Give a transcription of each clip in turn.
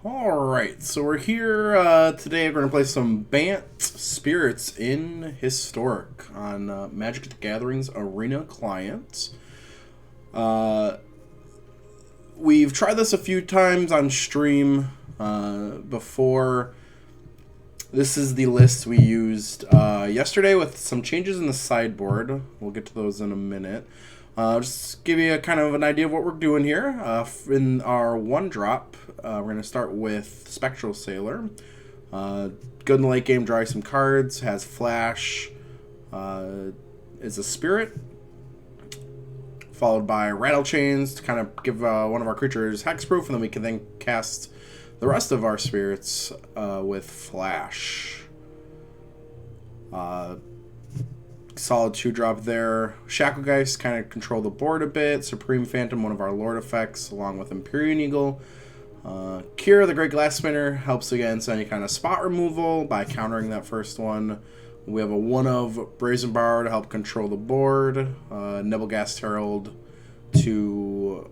Alright, so we're here today. We're going to play some Bant Spirits in Historic on Magic the Gathering's Arena client. We've tried this a few times on stream before. This is the list we used yesterday with some changes in the sideboard. We'll get to those in a minute. Just give you a kind of an idea of what we're doing here. In our one drop, we're going to start with Spectral Sailor. Good in the late game, draw some cards, has flash, is a spirit. Followed by Rattlechains to kind of give one of our creatures hexproof, and then we can then cast the rest of our spirits with flash. Solid 2-drop there. Shacklegeist kind of control the board a bit. Supreme Phantom, one of our Lord effects, along with Empyrean Eagle. Kira, the Great Glass Spinner, helps against any kind of spot removal by countering that first one. We have a 1 of Brazen Borrower to help control the board. Nebelgast Herald to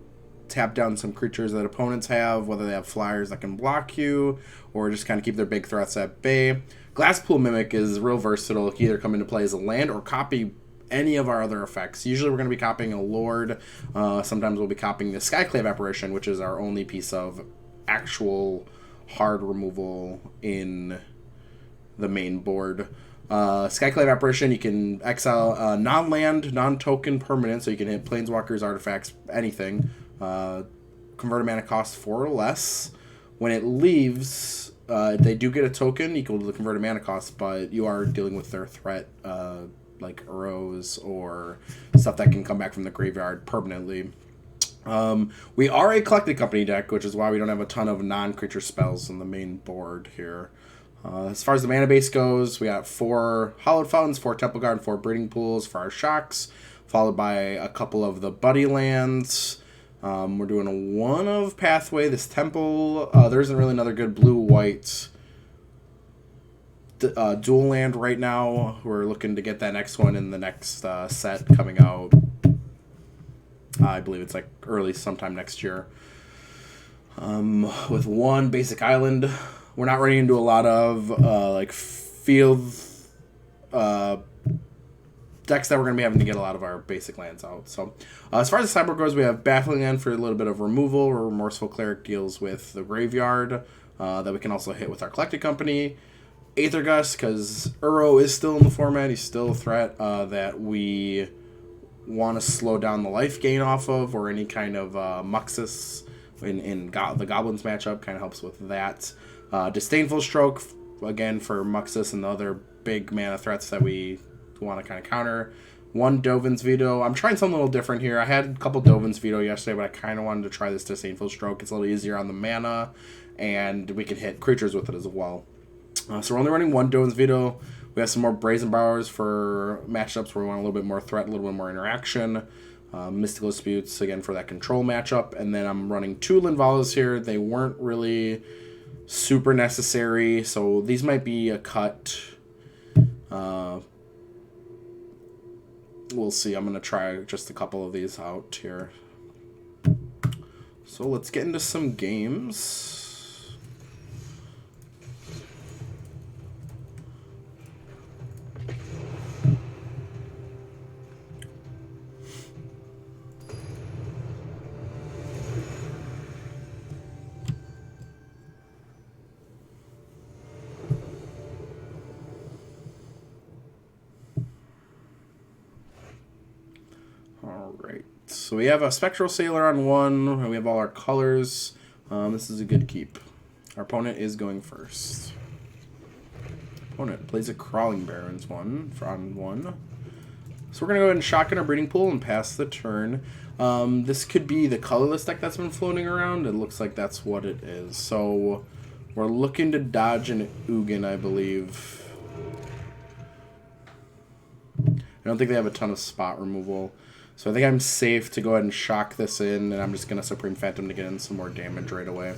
tap down some creatures that opponents have, whether they have flyers that can block you, or just kind of keep their big threats at bay. Glasspool Mimic is real versatile. It can either come into play as a land or copy any of our other effects. Usually we're going to be copying a Lord. Sometimes we'll be copying the Skyclave Apparition, which is our only piece of actual hard removal in the main board. Skyclave Apparition, you can exile non-land, non-token permanent, so you can hit planeswalkers, artifacts, anything. Convert a mana cost 4 or less. When it leaves, they do get a token equal to the converted mana cost, but you are dealing with their threat, like arrows or stuff that can come back from the graveyard permanently. We are a collected company deck, which is why we don't have a ton of non-creature spells on the main board here. As far as the mana base goes, we got 4 Hallowed Fountains, 4 Temple Guard, 4 Breeding Pools for our shocks, followed by a couple of the Buddy lands. We're doing a 1 of Pathway. This Temple, there isn't really another good blue-white dual land right now. We're looking to get that next one in the next set coming out. I believe it's like early sometime next year. With 1 basic island. We're not running into a lot of like field decks that we're going to be having to get a lot of our basic lands out. So as far as the sideboard goes, we have Baffling End for a little bit of removal. Remorseful Cleric deals with the graveyard that we can also hit with our collected company. Aether Gust, because Uro is still in the format. He's still a threat that we want to slow down the life gain off of, or any kind of Muxus in the Goblins matchup kind of helps with that. Disdainful Stroke, again, for Muxus and the other big mana threats that we want to kind of counter. 1 Dovin's Veto. I'm trying something a little different here. I had a couple Dovin's Veto yesterday, but I kind of wanted to try this Disdainful Stroke. It's a little easier on the mana, and we can hit creatures with it as well. So we're only running 1 Dovin's Veto. We have some more Brazen Borrowers for matchups where we want a little bit more threat, a little bit more interaction. Mystical Disputes, again, for that control matchup. And then I'm running 2 Linvalas here. They weren't really super necessary, so these might be a cut. We'll see. I'm going to try just a couple of these out here. So let's get into some games. Alright, so we have a Spectral Sailor on 1, and we have all our colors. This is a good keep. Our opponent is going first. Opponent plays a Crawling Barrens on 1. So we're going to go ahead and shotgun our Breeding Pool and pass the turn. This could be the colorless deck that's been floating around. It looks like that's what it is. So we're looking to dodge an Ugin, I believe. I don't think they have a ton of spot removal. So I think I'm safe to go ahead and shock this in, and I'm just going to Supreme Phantom to get in some more damage right away.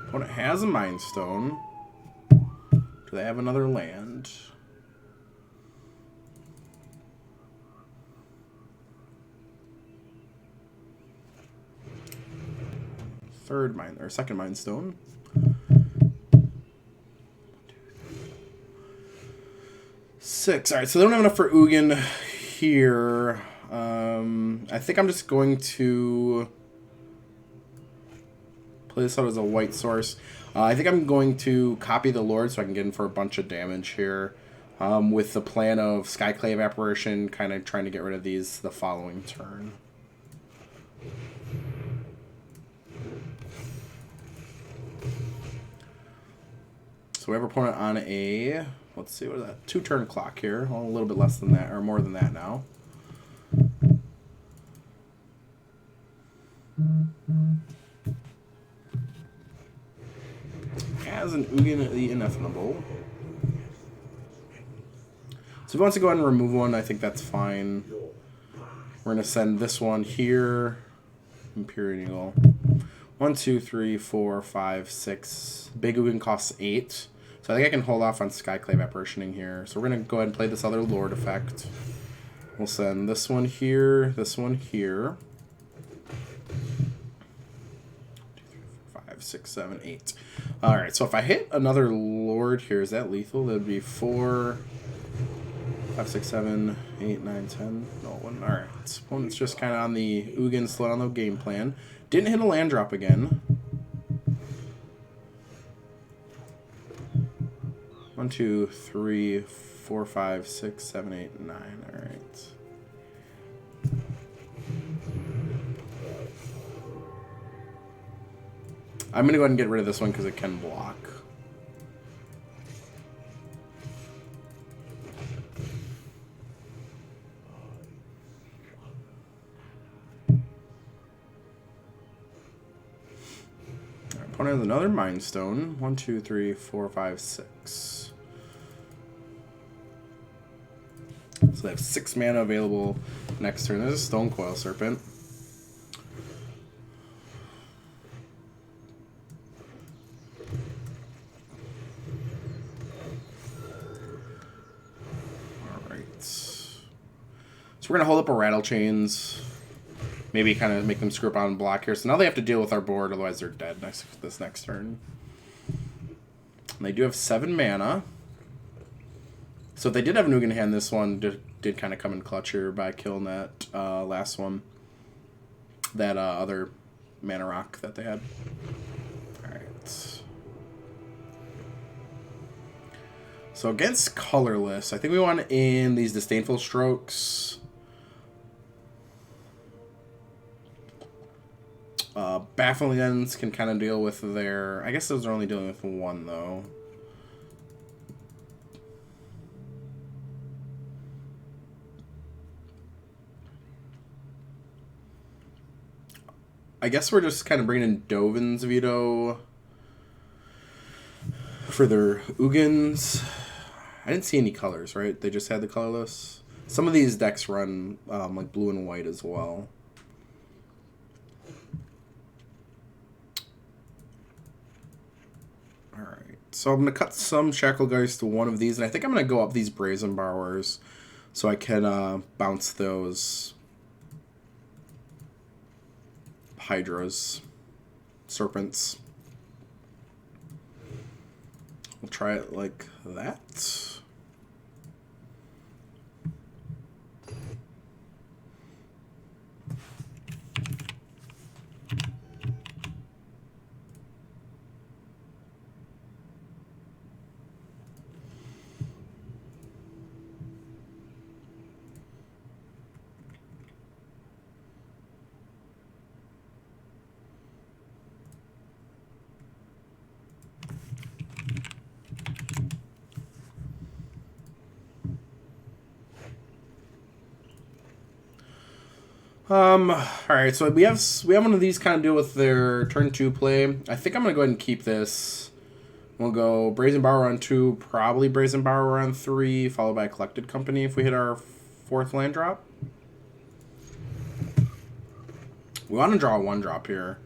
Opponent has a Mind Stone. Do they have another land? second Mind Stone. 6. All right, so they don't have enough for Ugin here. I think I'm just going to play this out as a white source. I think I'm going to copy the Lord so I can get in for a bunch of damage here. With the plan of Skyclave Apparition, kind of trying to get rid of these the following turn. So we have our opponent on a, let's see, what is that? 2-turn clock here. Well, a little bit less than that, or more than that now. As an Ugin the Ineffable. So if he wants to go ahead and remove one, I think that's fine. We're going to send this one here. Empyrean Eagle. 1, 2, 3, 4, 5, 6. Big Ugin costs 8. So I think I can hold off on Skyclave Apparitioning here. So we're going to go ahead and play this other Lord effect. We'll send this one here, this one here. 6, 7, 8. Alright, so if I hit another Lord here, is that lethal? That would be 4, 5, 6, 7, 8, 9, 10. No one. Alright. Opponent's just kind of on the Ugin, slow down the game plan. Didn't hit a land drop again. 1, 2, 3, 4, 5, 6, 7, 8, 9. Alright. I'm going to go ahead and get rid of this one because it can block. Our opponent has another Mind Stone. 1, 2, 3, 4, 5, 6. So they have 6 mana available next turn. There's a Stone Coil Serpent. So we're going to hold up a Rattlechains. Maybe kind of make them screw up on block here. So now they have to deal with our board, otherwise they're dead this next turn. And they do have 7 mana. So if they did have an Ugin hand, this one did kind of come in clutch here by killing that last one. That other mana rock that they had. Alright. So against colorless, I think we want in these Disdainful Strokes. Baffling Ends can kind of deal with their... I guess those are only dealing with 1, though. I guess we're just kind of bringing in Dovin's Veto for their Ugins. I didn't see any colors, right? They just had the colorless. Some of these decks run like blue and white as well. Alright, so I'm going to cut some Shacklegeist to one of these, and I think I'm going to go up these Brazen Borrowers so I can bounce those Hydras, Serpents. We'll try it like that. Alright, so we have one of these kind of deal with their turn 2 play. I think I'm going to go ahead and keep this. We'll go Brazen Borrower on 2, probably Brazen Borrower on 3, followed by Collected Company if we hit our 4th land drop. We want to draw a 1-drop here.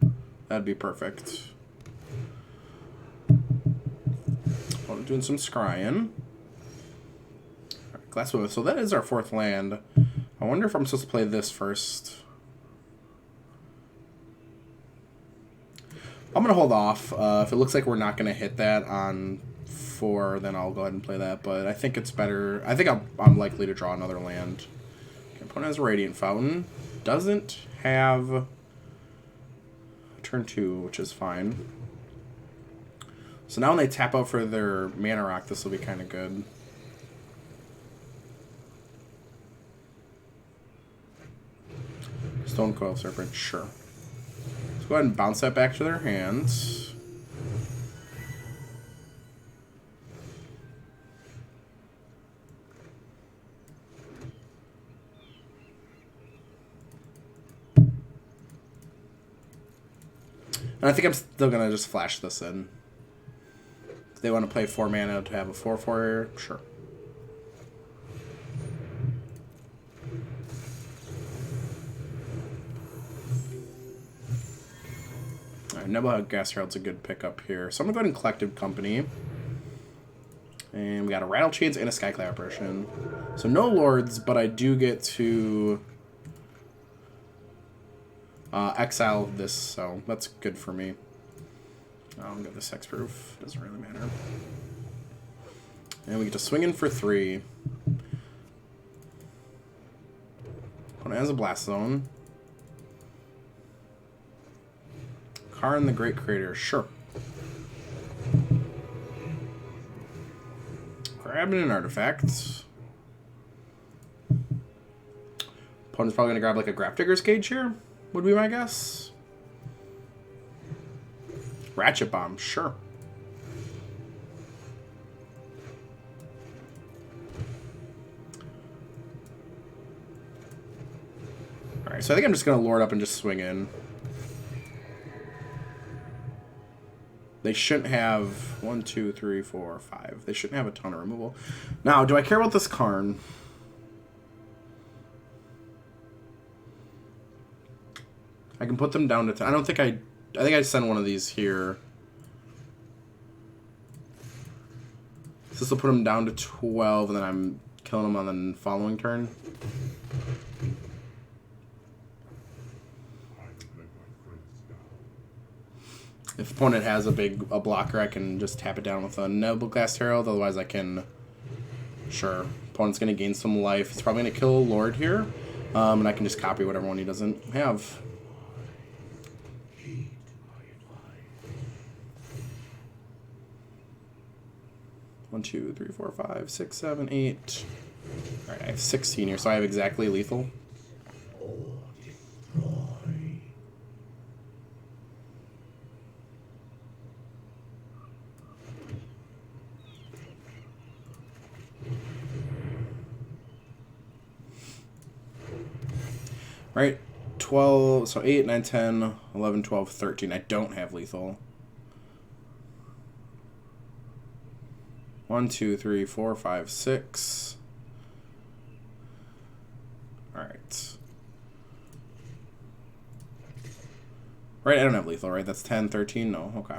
That'd be perfect. I'm doing some scrying. Right, Glasspool Mimic. So that is our 4th land. I wonder if I'm supposed to play this first. I'm gonna hold off. If it looks like we're not gonna hit that on 4, then I'll go ahead and play that. But I think it's better. I think I'm likely to draw another land. Okay, opponent has Radiant Fountain. Doesn't have turn 2, which is fine. So now when they tap out for their Mana Rock, this will be kind of good. Stone Coil Serpent, sure. Let's go ahead and bounce that back to their hands. And I think I'm still going to just flash this in. If they want to play 4 mana to have a 4/4 here, sure. Nebelgast Herald's a good pickup here. So I'm going to go ahead and Collective Company. And we got a Rattlechains and a Skyclave Apparition. So no Lords, but I do get to exile this, so that's good for me. I'll get this hexproof. Doesn't really matter. And we get to swing in for 3. Opponent has a Blast Zone. Karn the Great Creator, sure. Grabbing an artifact. Opponent's probably going to grab like a Grafdigger's Cage here, would be my guess. Ratchet Bomb, sure. Alright, so I think I'm just going to lord up and just swing in. They shouldn't have 1, 2, 3, 4, 5. They shouldn't have a ton of removal. Now, do I care about this Karn? I can put them down to 10. I don't think I think I send one of these here. So this will put them down to 12, and then I'm killing them on the following turn. If opponent has a blocker, I can just tap it down with a Nebelgast Herald. Otherwise, I can... Sure. Opponent's going to gain some life. He's probably going to kill a Lord here. And I can just copy whatever one he doesn't have. One, 2, 3, 4, 5, 6, 7, 8. Alright, I have 16 here, so I have exactly lethal. Right, 12, so 8, 9, 10, 11, 12, 13. I don't have lethal. 1, 2, 3, 4, 5, 6. Alright. Right, I don't have lethal, right? That's 10, 13? No, okay.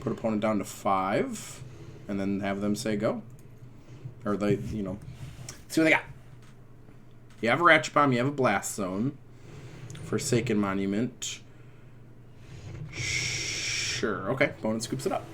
Put opponent down to 5, and then have them say go. Or they, you know, see what they got. You have a Ratchet Bomb, you have a Blast Zone. Forsaken Monument. Sure, okay. Opponent scoops it up.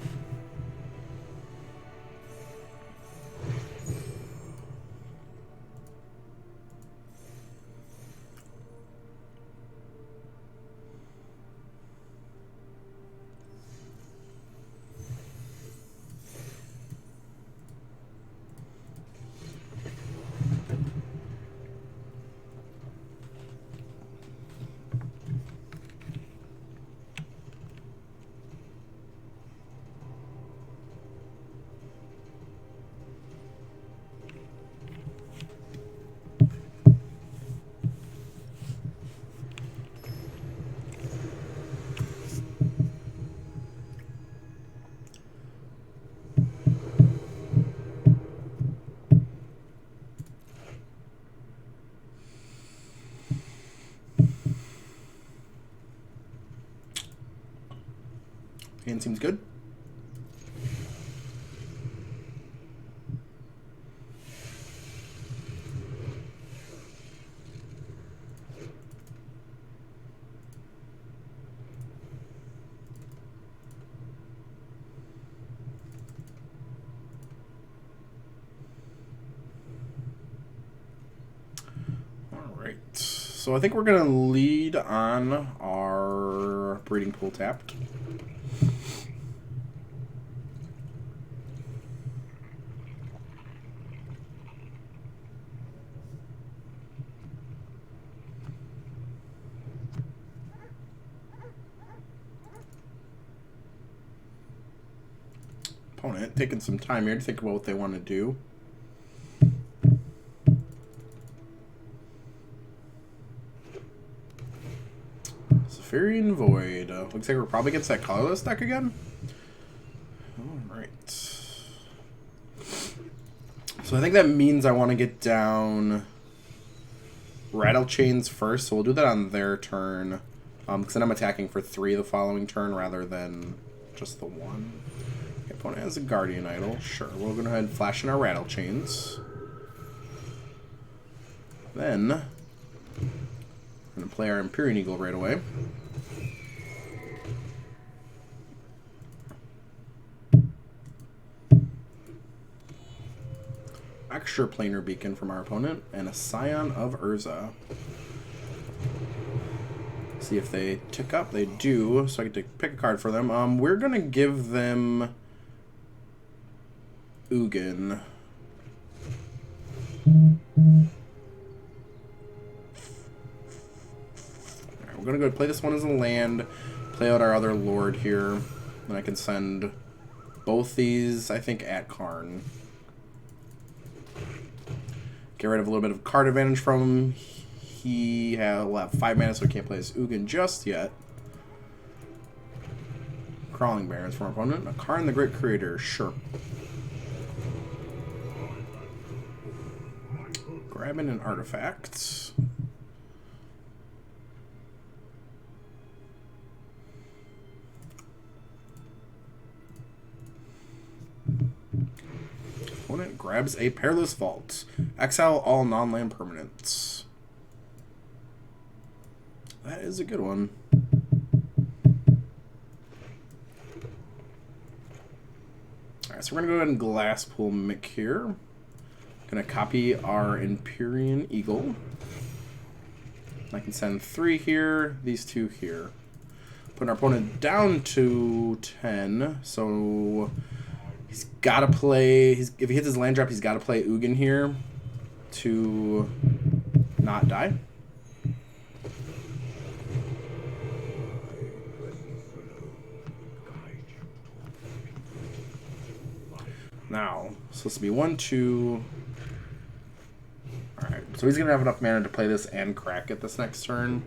Hand seems good. So I think we're going to lead on our breeding pool tapped. Opponent taking some time here to think about what they want to do. Empyrean Void. Looks like we're probably against that colorless deck again. Alright. So I think that means I want to get down Rattlechains first, so we'll do that on their turn. Because then I'm attacking for 3 the following turn rather than just the 1. Okay, opponent has a Guardian Idol. Sure, we'll go ahead and flash in our Rattlechains. Then I'm going to play our Empyrean Eagle right away. Extra planar beacon from our opponent and a Scion of Urza. See if they tick up. They do, so I get to pick a card for them. We're gonna give them Ugin. Alright, we're gonna go play this one as a land, play out our other lord here, and I can send both these, I think, at Karn. Get rid of a little bit of card advantage from him. He will have 5 mana, so he can't play his Ugin just yet. Crawling Barrens from our opponent. A Karn the Great Creator, sure. Grabbing an artifact. Opponent grabs a Perilous Vault. Exile all non-land permanents. That is a good one. Alright, so we're going to go ahead and Glasspool Mimic here. Going to copy our Empyrean Eagle. I can send 3 here, these 2 here. Put our opponent down to 10, so he's got to play, if he hits his land drop, he's got to play Ugin here to not die. Now, supposed to be 1, 2. Alright, so he's going to have enough mana to play this and crack it this next turn.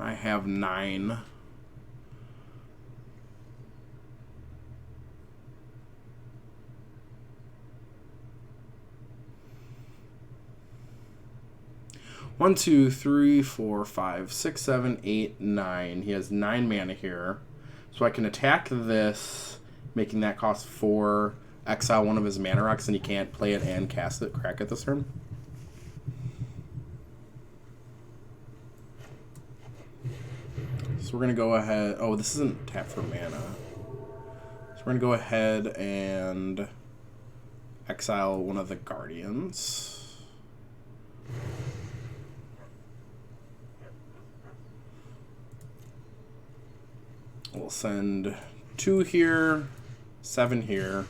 I have 9. One, 2, 3, 4, 5, 6, 7, 8, 9. He has 9 mana here. So I can attack this, making that cost 4, exile one of his mana rocks, and he can't play it and cast it, crack it this turn. So we're going to go ahead... Oh, this isn't tap for mana. So we're going to go ahead and exile one of the Guardians. We'll send 2 here, 7 here,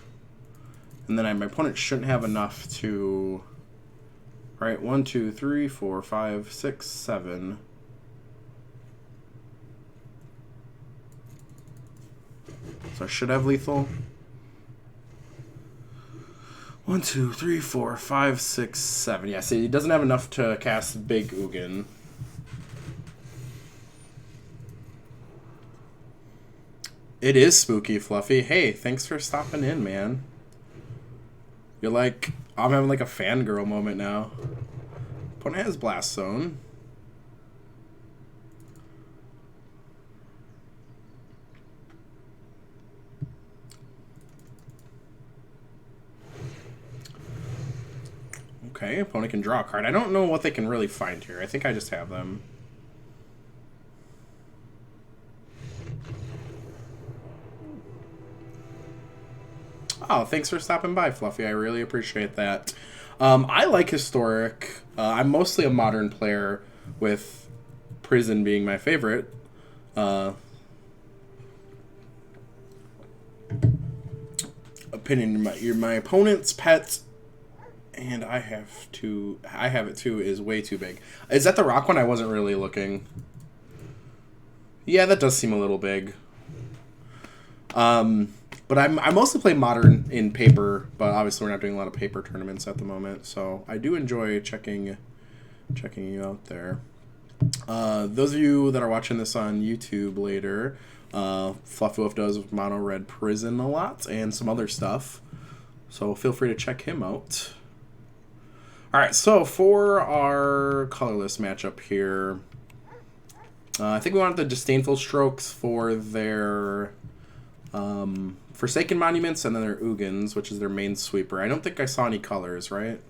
and then my opponent shouldn't have enough to... Right, 1, 2, 3, 4, 5, 6, 7... So I should have lethal. 1, 2, 3, 4, 5, 6, 7. Yeah, see, he doesn't have enough to cast Big Ugin. It is spooky, Fluffy. Hey, thanks for stopping in, man. You're like, I'm having like a fangirl moment now. Opponent has Blast Zone. Okay, opponent can draw a card. I don't know what they can really find here. I think I just have them. Oh, thanks for stopping by, Fluffy. I really appreciate that. I like Historic. I'm mostly a modern player, with Prison being my favorite. Opinion, my opponent's pet, and I have it too, is way too big. Is that the rock one? I wasn't really looking. Yeah, that does seem a little big. But I mostly play Modern in paper, but obviously we're not doing a lot of paper tournaments at the moment, so I do enjoy checking you out there. Those of you that are watching this on YouTube later, Fluffy Wolf does Mono Red Prison a lot and some other stuff, so feel free to check him out. Alright, so for our colorless matchup here, I think we wanted the Disdainful Strokes for their Forsaken Monuments, and then their Ugins, which is their main sweeper. I don't think I saw any colors, right?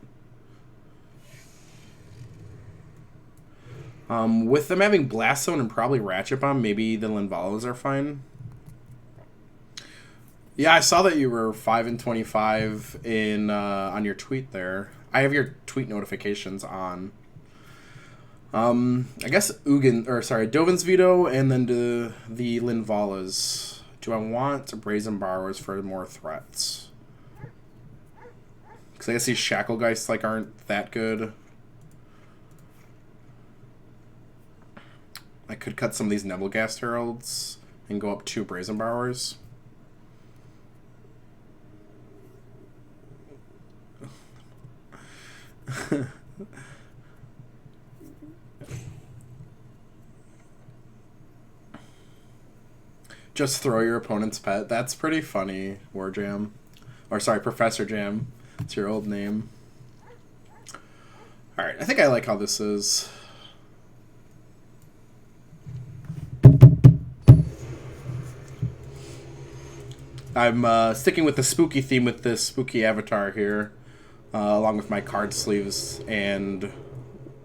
With them having Blast Zone and probably Ratchet Bomb, maybe the Linvalas are fine. Yeah, I saw that you were 5 and 25 in on your tweet there. I have your tweet notifications on. I guess Dovin's Veto, and then the Linvalas. Do I want Brazen Borrowers for more threats? Because I guess these Shacklegeists like aren't that good. I could cut some of these Nebelgast Heralds and go up 2 Brazen Borrowers. Just throw your opponent's pet. That's pretty funny, Warjam. Or sorry, Professor Jam. It's your old name. Alright, I think I like how this is. I'm sticking with the spooky theme with this spooky avatar here, along with my card sleeves, and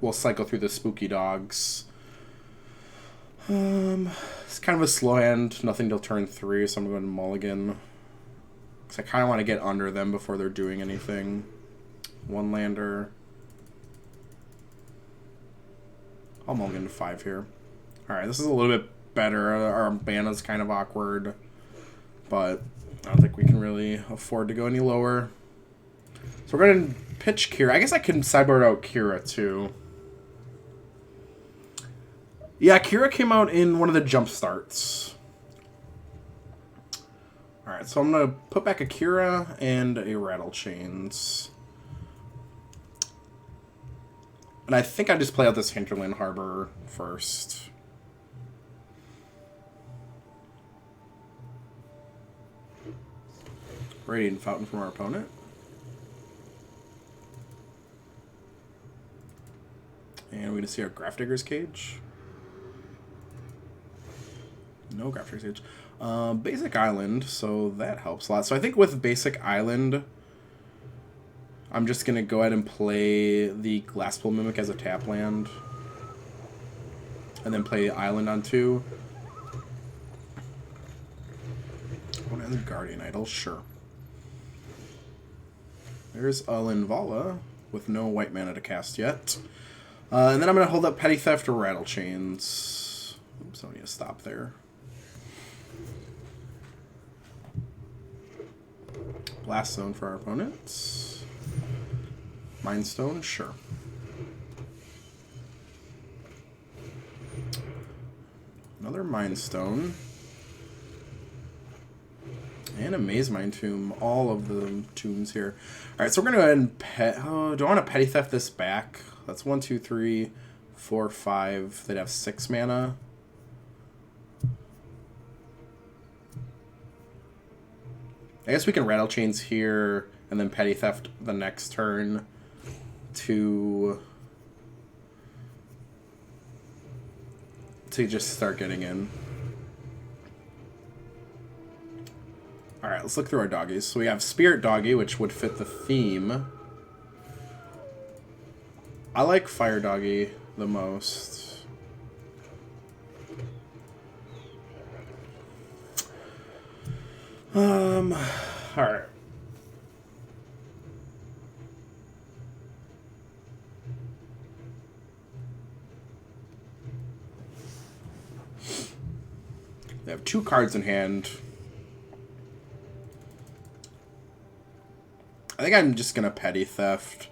we'll cycle through the spooky dogs. It's kind of a slow hand, nothing till turn 3, so I'm going to mulligan. Because I kind of want to get under them before they're doing anything. 1 lander. I'll mulligan to 5 here. Alright, this is a little bit better. Our Bana's kind of awkward, but I don't think we can really afford to go any lower. So we're going to pitch Kira. I guess I can sideboard out Kira too. Yeah, Kira came out in one of the jump starts. Alright, so I'm going to put back a Kira and a Rattlechains. And I think I just play out this Hinterland Harbor first. Radiant Fountain from our opponent. And we're going to see our Grafdigger's Cage. No Grafdigger's Cage. Basic Island, so that helps a lot. So I think with Basic Island, I'm just going to go ahead and play the Glasspool Mimic as a tap land. And then play Island on 2. One has a Guardian Idol, sure. There's a Linvala with no white mana to cast yet. And then I'm going to hold up Petty Theft or Rattlechains. Oops, I need to stop there. Blast Zone for our opponents. Mind Stone, sure. Another Mind Stone. And a Maze Mind Tomb. All of the tombs here. Alright, so we're going to go ahead and pet... Oh, do I want to Petty Theft this back? That's 1, 2, 3, 4, 5. They'd have 6 mana. I guess we can Rattlechains here and then Petty Theft the next turn to just start getting in. Alright, let's look through our doggies. So we have Spirit Doggy, which would fit the theme. I like Fire Doggy the most. Alright. have 2 cards in hand. I think I'm just going to Petty Theft.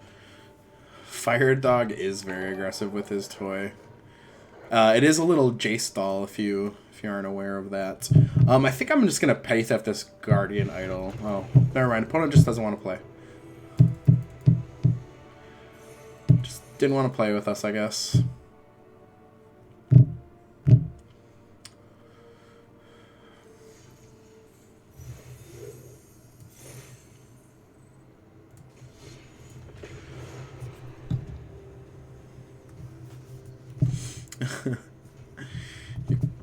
Fire Dog is very aggressive with his toy. It is a little Jace doll if you aren't aware of that. I think I'm just going to Petty Theft this Guardian Idol. Oh, never mind. Opponent just doesn't want to play. Just didn't want to play with us, I guess.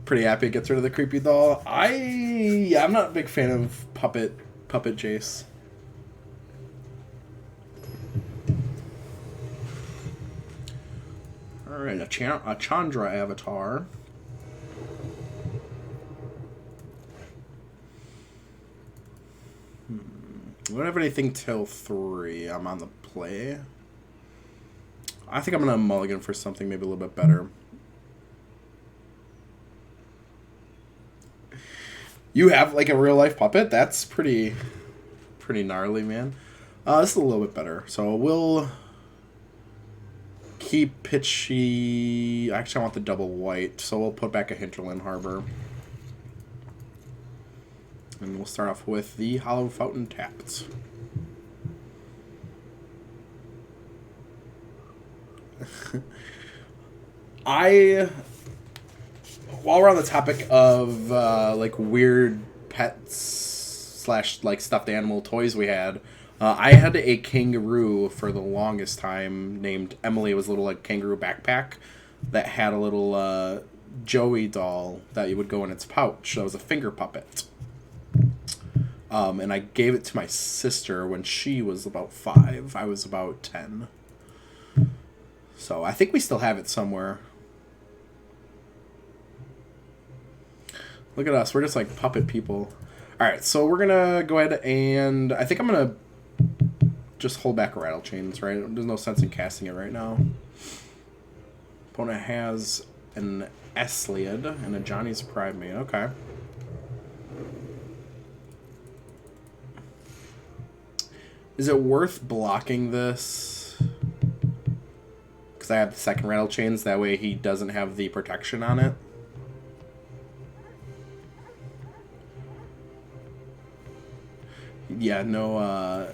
Pretty happy it gets rid of the creepy doll. I'm not a big fan of puppet Jace. All right, a Chandra avatar. We don't have anything till 3. I'm on the play. I think I'm gonna mulligan for something maybe a little bit better. You have like a real life puppet? That's pretty gnarly, man. This is a little bit better. So we'll keep Pitchy. Actually, I want the double white, so we'll put back a Hinterland Harbor. And we'll start off with the Hallowed Fountain tapped. While we're on the topic of like weird pets / like stuffed animal toys we had, I had a kangaroo for the longest time named Emily. It was a little like kangaroo backpack that had a little Joey doll that would go in its pouch. That was a finger puppet. And I gave it to my sister when she was about 5. I was about 10. So I think we still have it somewhere. Look at us. We're just like puppet people. Alright, so we're going to go ahead and... I think I'm going to just hold back Rattlechains, right? There's no sense in casting it right now. Opponent has an Esliad and a Johnny's Pride Mate. Okay. Is it worth blocking this? Because I have the second Rattlechains. That way he doesn't have the protection on it. Yeah, no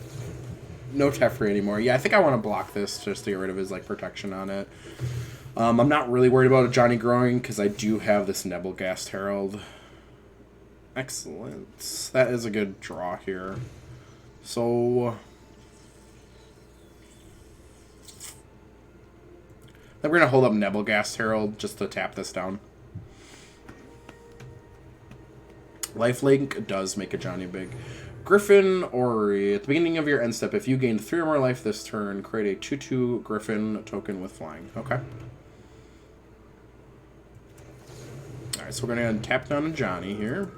Teferi anymore. Yeah, I think I want to block this just to get rid of his like protection on it. I'm not really worried about a Johnny growing because I do have this Nebelgast Herald. Excellent. That is a good draw here. So then we're gonna hold up Nebelgast Herald just to tap this down. Lifelink does make a Johnny big. Griffin Ori. At the beginning of your end step, if you gain 3 or more life this turn, create a 2/2 Griffin token with flying. Okay. Alright, so we're going to tap down a Johnny here.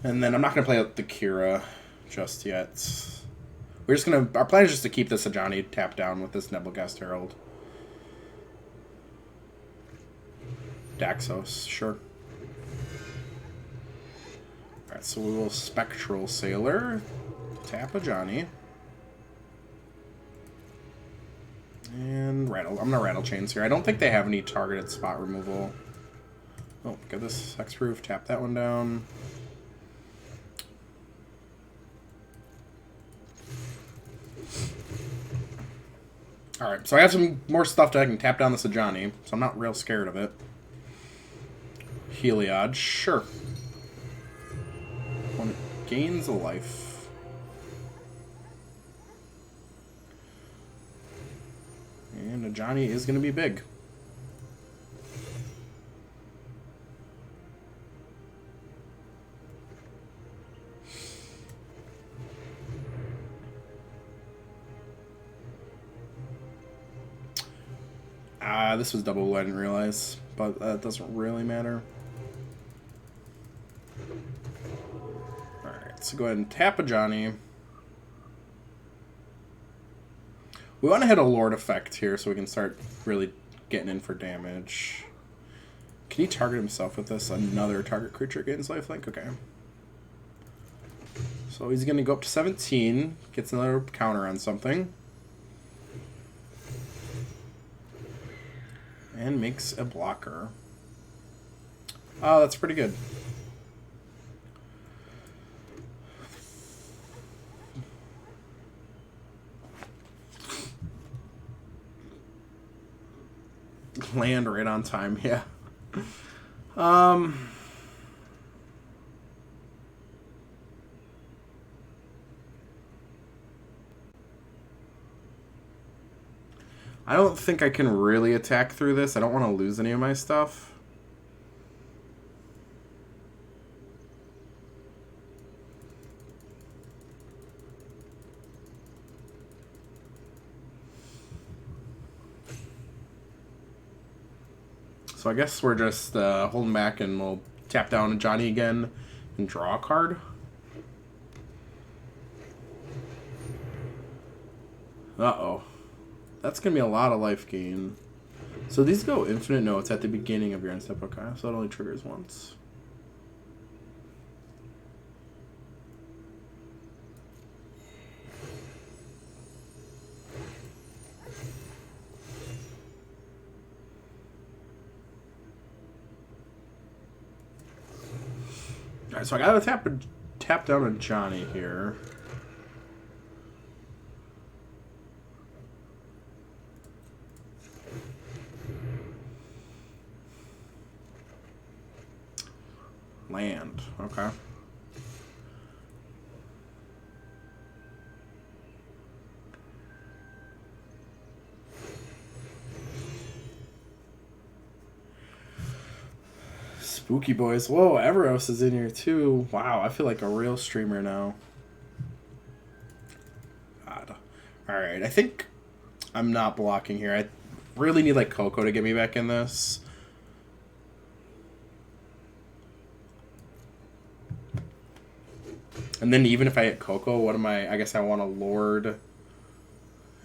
And then I'm not going to play out the Kira just yet. We're just gonna. Our plan is just to keep this Ajani tapped down with this Nebelgast Herald. Daxos, sure. Alright, so we will Spectral Sailor. Tap Ajani. And Rattle. I'm gonna Rattlechains here. I don't think they have any targeted spot removal. Oh, get this Hexproof. Tap that one down. Alright, so I have some more stuff that I can tap down this Ajani, so I'm not real scared of it. Heliod, sure. One gains a life. And Ajani is going to be big. This was double, I didn't realize, but that doesn't really matter. Alright, so go ahead and tap a Johnny. We want to hit a Lord effect here so we can start really getting in for damage. Can he target himself with this? Another target creature gains lifelink? Okay. So he's going to go up to 17. Gets another counter on something. And makes a blocker. Oh, that's pretty good. Land right on time, yeah. I don't think I can really attack through this. I don't want to lose any of my stuff. So I guess we're just holding back, and we'll tap down Johnny again and draw a card. Uh-oh. That's going to be a lot of life gain. So these go infinite? No, it's at the beginning of your end step. Okay, so it only triggers once. Alright, so I gotta tap down a Johnny here. Land. Okay. Spooky boys. Whoa, Everos is in here too. Wow, I feel like a real streamer now. God. Alright, I think I'm not blocking here. I really need like Coco to get me back in this. And then even if I hit Coco, what am I guess I want a Lord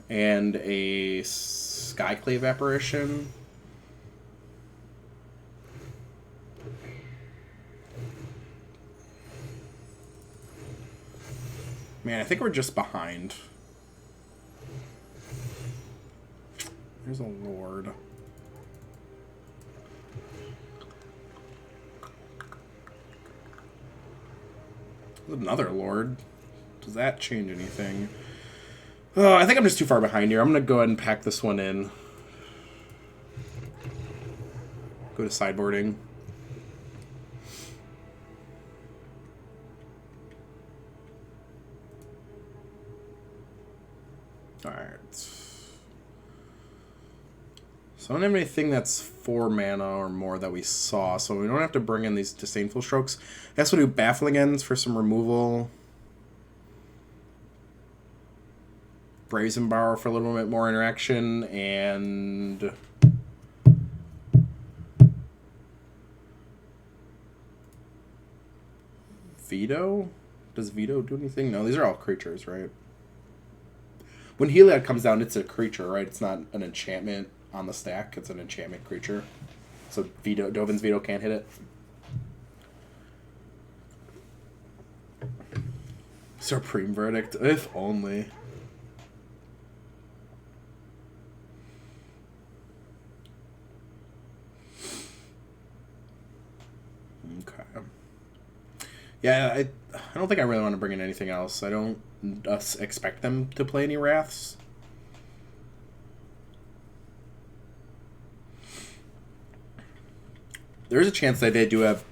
and a Skyclave Apparition. Man, I think we're just behind. There's a Lord. There's another Lord. Does that change anything? Oh, I think I'm just too far behind here. I'm going to go ahead and pack this one in. Go to sideboarding. Alright. So I don't have anything that's 4 mana or more that we saw, so we don't have to bring in these Disdainful Strokes. I guess we'll do Baffling Ends for some removal. Brazen Borrower for a little bit more interaction, and... Veto? Does Veto do anything? No, these are all creatures, right? When Heliod comes down, it's a creature, right? It's not an enchantment on the stack. It's an enchantment creature. So Veto, Dovin's Veto can't hit it. Supreme Verdict, if only. Okay. Yeah, I don't think I really want to bring in anything else. I don't expect them to play any Wraths. There's a chance that they do have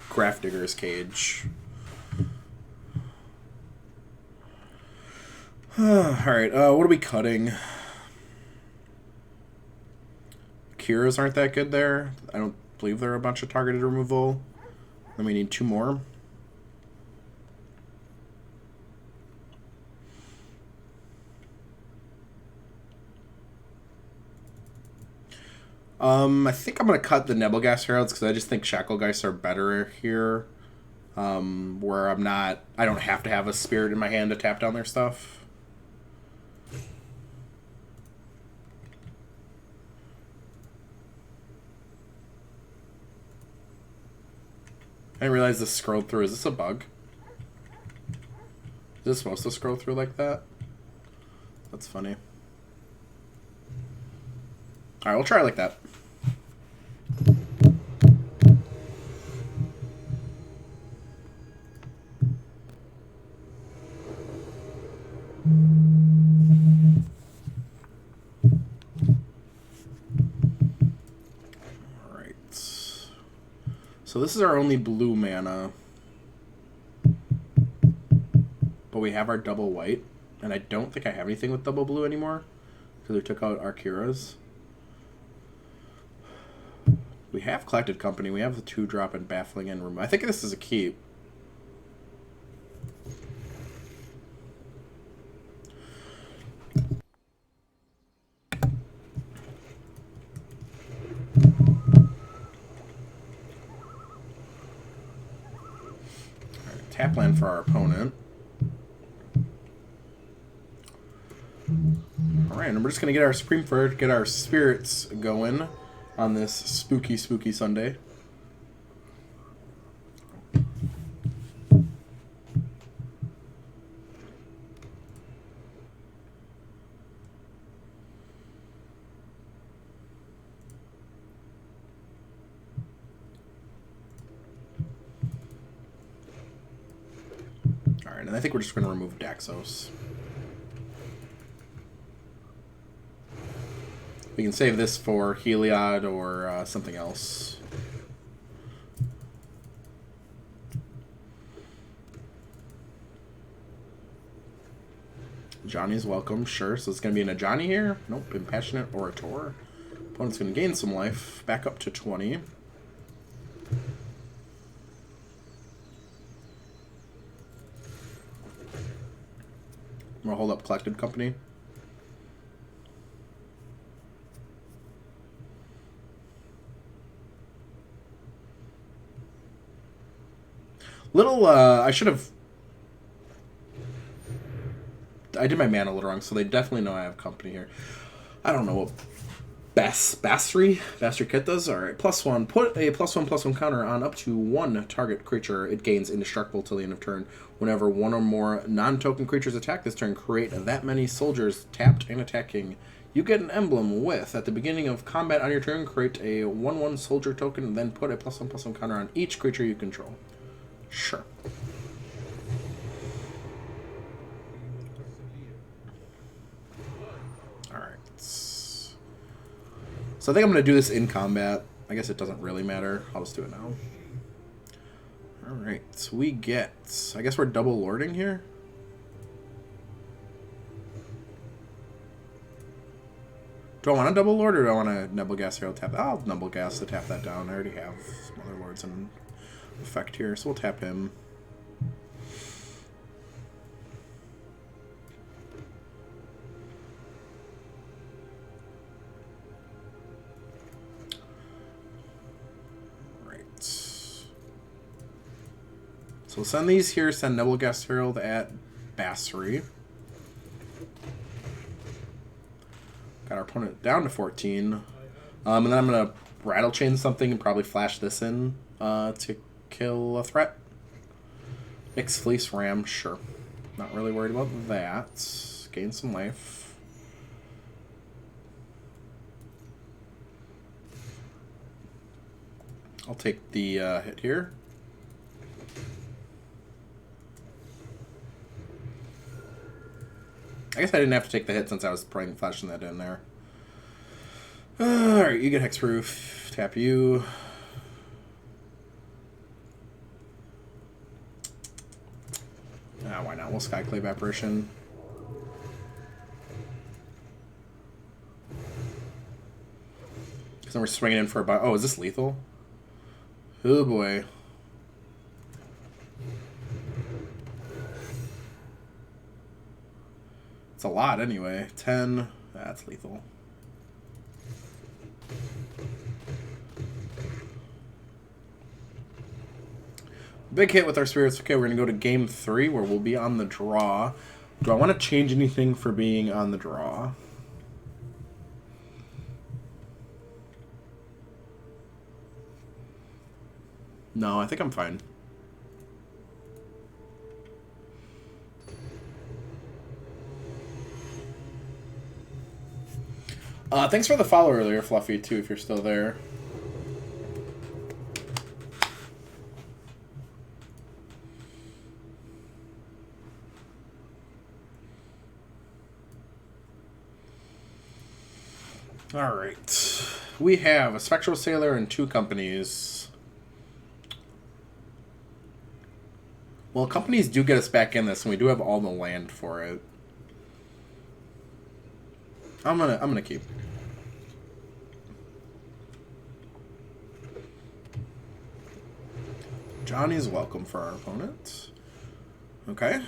Grafdigger's Cage. Alright, what are we cutting? Kira's aren't that good there. I don't believe they're a bunch of targeted removal. Then we need 2 more. I think I'm going to cut the Nebelgast Heralds because I just think Shacklegeist are better here. Where I don't have to have a spirit in my hand to tap down their stuff. didn't realize this scrolled through. Is this a bug? Is this supposed to scroll through like that? That's funny. Alright, we'll try it like that. So this is our only blue mana. But we have our double white. And I don't think I have anything with double blue anymore. Because we took out our Kira's. We have Collected Company. We have the 2-drop and Baffling End. I think this is a keep. Tap land for our opponent. Alright, and we're just going to get our Supreme Fur, get our spirits going on this spooky, spooky Sunday. Alright, and I think we're just going to remove Daxos. We can save this for Heliod or something else. Johnny's welcome, sure. So it's going to be an Ajani here. Nope, Impassionate Orator. Opponent's going to gain some life. Back up to 20. I'm going to hold up Collected Company. I should have... I did my mana a little wrong, so they definitely know I have company here. I don't know what Bastry Kit does. Alright, +1. Put a +1/+1 counter on up to one target creature. It gains indestructible till the end of turn. Whenever one or more non-token creatures attack this turn, create that many soldiers tapped and attacking. You get an emblem with, at the beginning of combat on your turn, create a 1/1 soldier token, and then put a +1/+1 counter on each creature you control. Sure. Alright. So I think I'm going to do this in combat. I guess it doesn't really matter. I'll just do it now. Alright. So we get... I guess we're double lording here. Do I want a double lord or do I want a Nebelgast Herald tap? I'll Nebelgast to tap that down. I already have some other lords in effect here, so we'll tap him. Right. So we'll send these here, send Nebelgast Herald at Basri. Got our opponent down to 14. And then I'm going to Rattlechain something and probably flash this in to kill a threat. Mixed Fleece Ram, sure. Not really worried about that. Gain some life. I'll take the hit here. I guess I didn't have to take the hit since I was probably flashing that in there. Alright, you get Hexproof. Tap you. Why not? We'll Skyclave Apparition. Because then we're swinging in for about... Oh, is this lethal? Oh, boy. It's a lot, anyway. 10. That's lethal. Big hit with our spirits. Okay, we're going to go to game 3 where we'll be on the draw. Do I want to change anything for being on the draw? No, I think I'm fine. Thanks for the follow earlier, Fluffy, too, if you're still there. Alright. We have a Spectral Sailor and 2 companies. Well, companies do get us back in this, and we do have all the land for it. I'm gonna keep. Johnny's welcome for our opponent. Okay.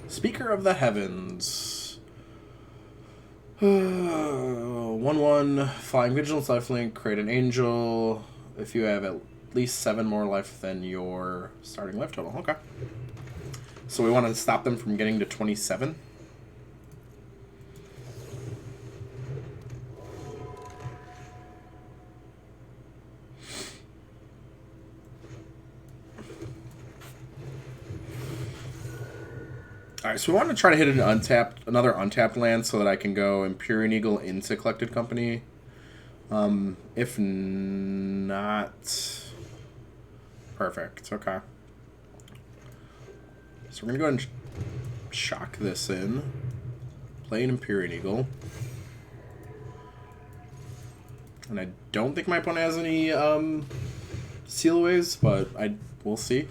Speaker of the Heavens. 1/1 Flying Vigilance Lifelink, create an angel if you have at least 7 more life than your starting life total. Okay. So we want to stop them from getting to 27. Alright, so we want to try to hit another untapped land so that I can go Empyrean Eagle into Collected Company. If not... Perfect, okay. So we're going to go ahead and shock this in. Play an Empyrean Eagle. And I don't think my opponent has any sealaways, but we'll see.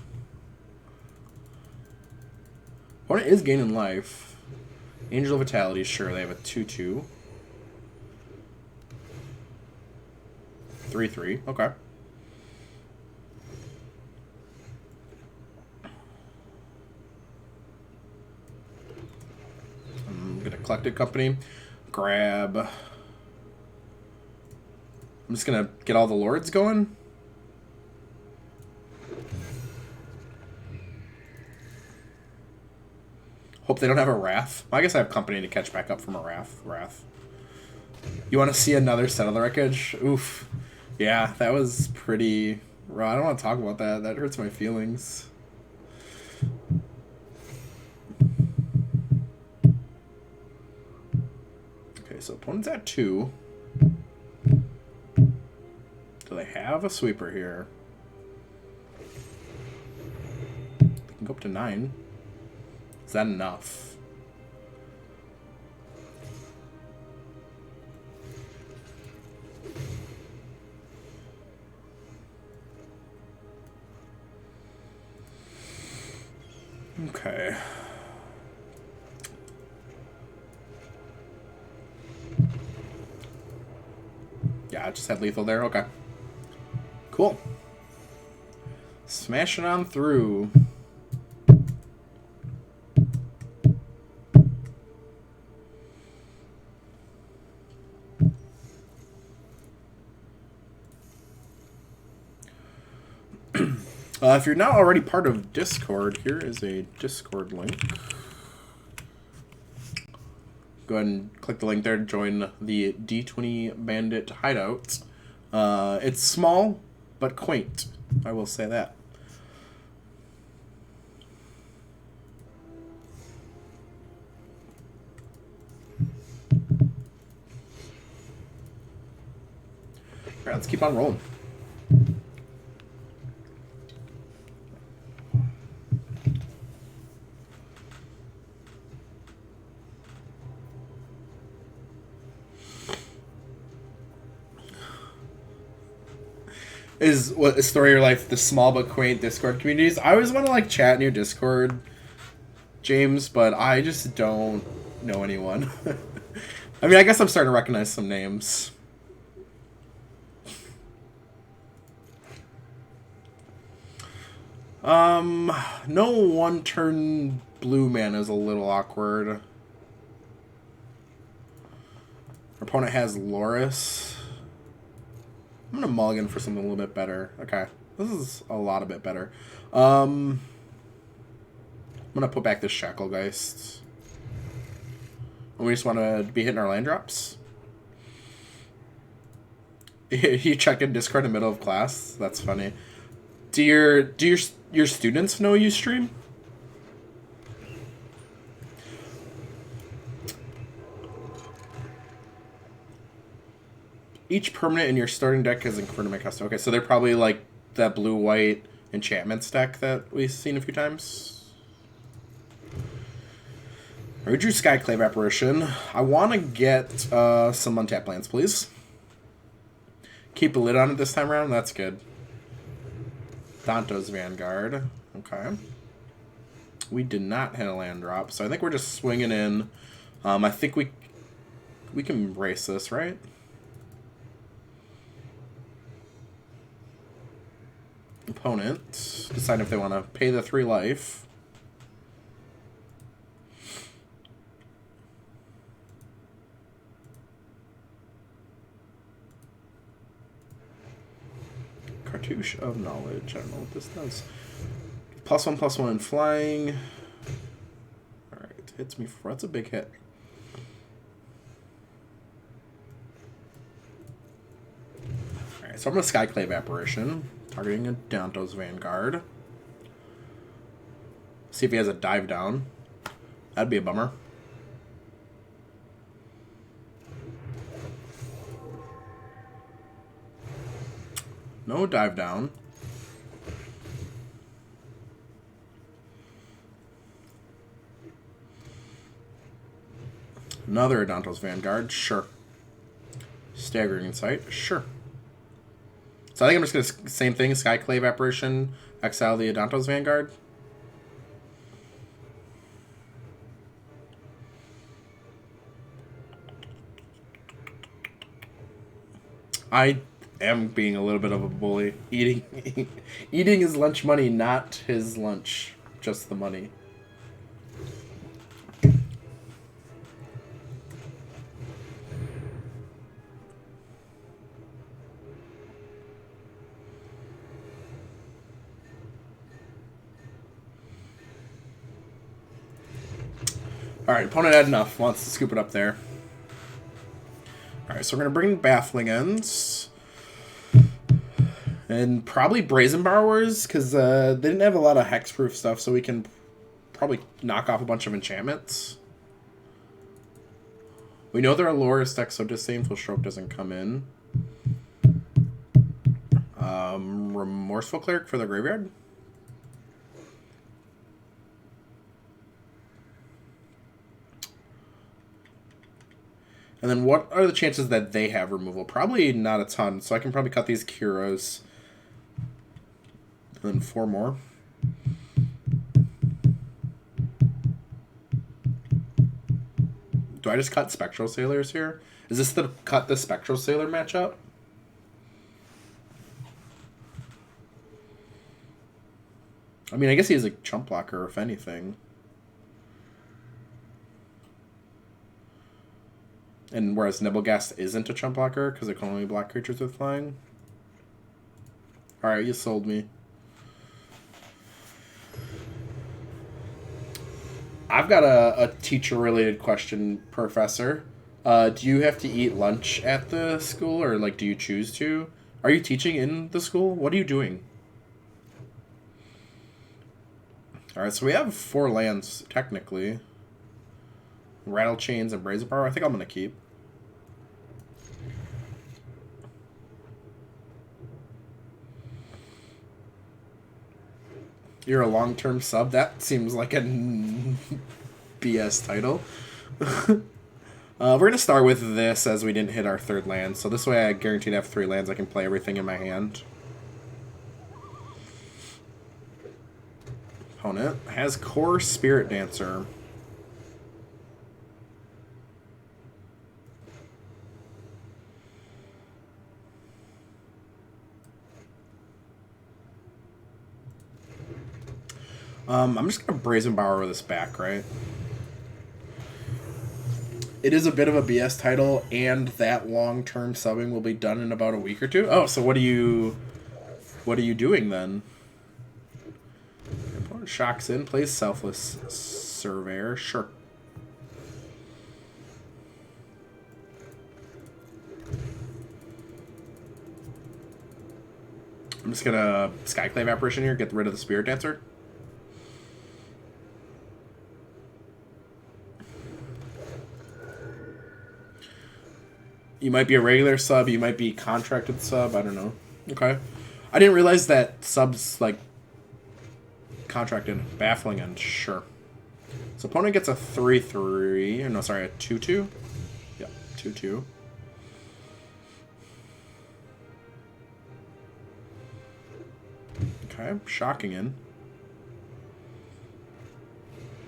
Opponent is gaining life. Angel of Vitality, sure, they have a 2/2. 3/3, okay. I'm gonna Collected Company. Grab. I'm just gonna get all the lords going. Hope they don't have a Wrath. Well, I guess I have company to catch back up from a Wrath. You want to see another set of the wreckage? Oof. Yeah, that was pretty raw. I don't want to talk about that. That hurts my feelings. Okay, so opponent's at 2. Do they have a sweeper here? They can go up to 9. Is that enough? Okay. Yeah, I just had lethal there. Okay. Cool. Smashing on through. If you're not already part of Discord, here is a Discord link. Go ahead and click the link there to join the D20 Bandit hideout. It's small, but quaint. I will say that. All right, let's keep on rolling. Is what a story of your life, the small but quaint Discord communities. I always want to like chat in your Discord, James, but I just don't know anyone. I mean, I guess I'm starting to recognize some names. No one-turn blue mana is a little awkward. Our opponent has Loris. I'm going to mulligan for something a little bit better. Okay. This is a lot a bit better. I'm going to put back this Shacklegeist. And we just want to be hitting our land drops. You check in Discord in the middle of class? That's funny. Do your students know you stream? Each permanent in your starting deck is converted to my custom. Okay, so they're probably like that blue-white enchantments deck that we've seen a few times. We drew Skyclave Apparition. I want to get some untapped lands, please. Keep a lid on it this time around. That's good. Danto's Vanguard. Okay. We did not hit a land drop, so I think we're just swinging in. I think we can race this, right? Opponent. Decide if they want to pay the 3 life. Cartouche of Knowledge. I don't know what this does. +1/+1 in flying. Alright, hits me for... That's a big hit. Alright, so I'm going to Skyclave Apparition. Targeting a Danto's Vanguard. See if he has a dive down. That'd be a bummer. No dive down. Another Danto's Vanguard. Sure. Staggering Insight. Sure. So I think I'm just going to, same thing, Skyclave Apparition, exile the Danto's Vanguard. I am being a little bit of a bully. Eating his lunch money, not his lunch, just the money. Alright, opponent had enough. Wants to scoop it up there. Alright, so we're going to bring Baffling Ends. And probably Brazen Borrowers, because they didn't have a lot of hexproof stuff, so we can probably knock off a bunch of enchantments. We know they're a Loris deck, so Disdainful Stroke doesn't come in. Remorseful Cleric for the graveyard. And then what are the chances that they have removal? Probably not a ton, so I can probably cut these Kuros. And then 4 more. Do I just cut Spectral Sailors here? Is this the cut the Spectral Sailor matchup? I mean, I guess he has a chump blocker, if anything. And whereas Nebelgast isn't a chump blocker, because it can only block creatures with flying. Alright, you sold me. I've got a teacher-related question, Professor. Do you have to eat lunch at the school, or like, do you choose to? Are you teaching in the school? What are you doing? Alright, so we have 4 lands, technically. Rattlechains and Brazen Borrower. I think I'm going to keep. You're a long-term sub? That seems like a BS title. We're going to start with this as we didn't hit our 3rd land. So this way I guarantee to have 3 lands. I can play everything in my hand. Opponent has Core Spirit Dancer. I'm just going to Brazen Borrower this back, right? It is a bit of a BS title, and that long-term subbing will be done in about a week or 2. Oh, so what are you doing then? Opponent shocks in, plays Selfless Surveyor. Sure. I'm just gonna Skyclave Apparition here, get rid of the Spirit Dancer. You might be a regular sub, you might be contracted sub, I don't know. Okay. I didn't realize that subs, like, contracted. Baffling End, sure. So opponent gets a 3-3, no, sorry, a 2-2? Yeah, 2-2. Okay, Shocking In.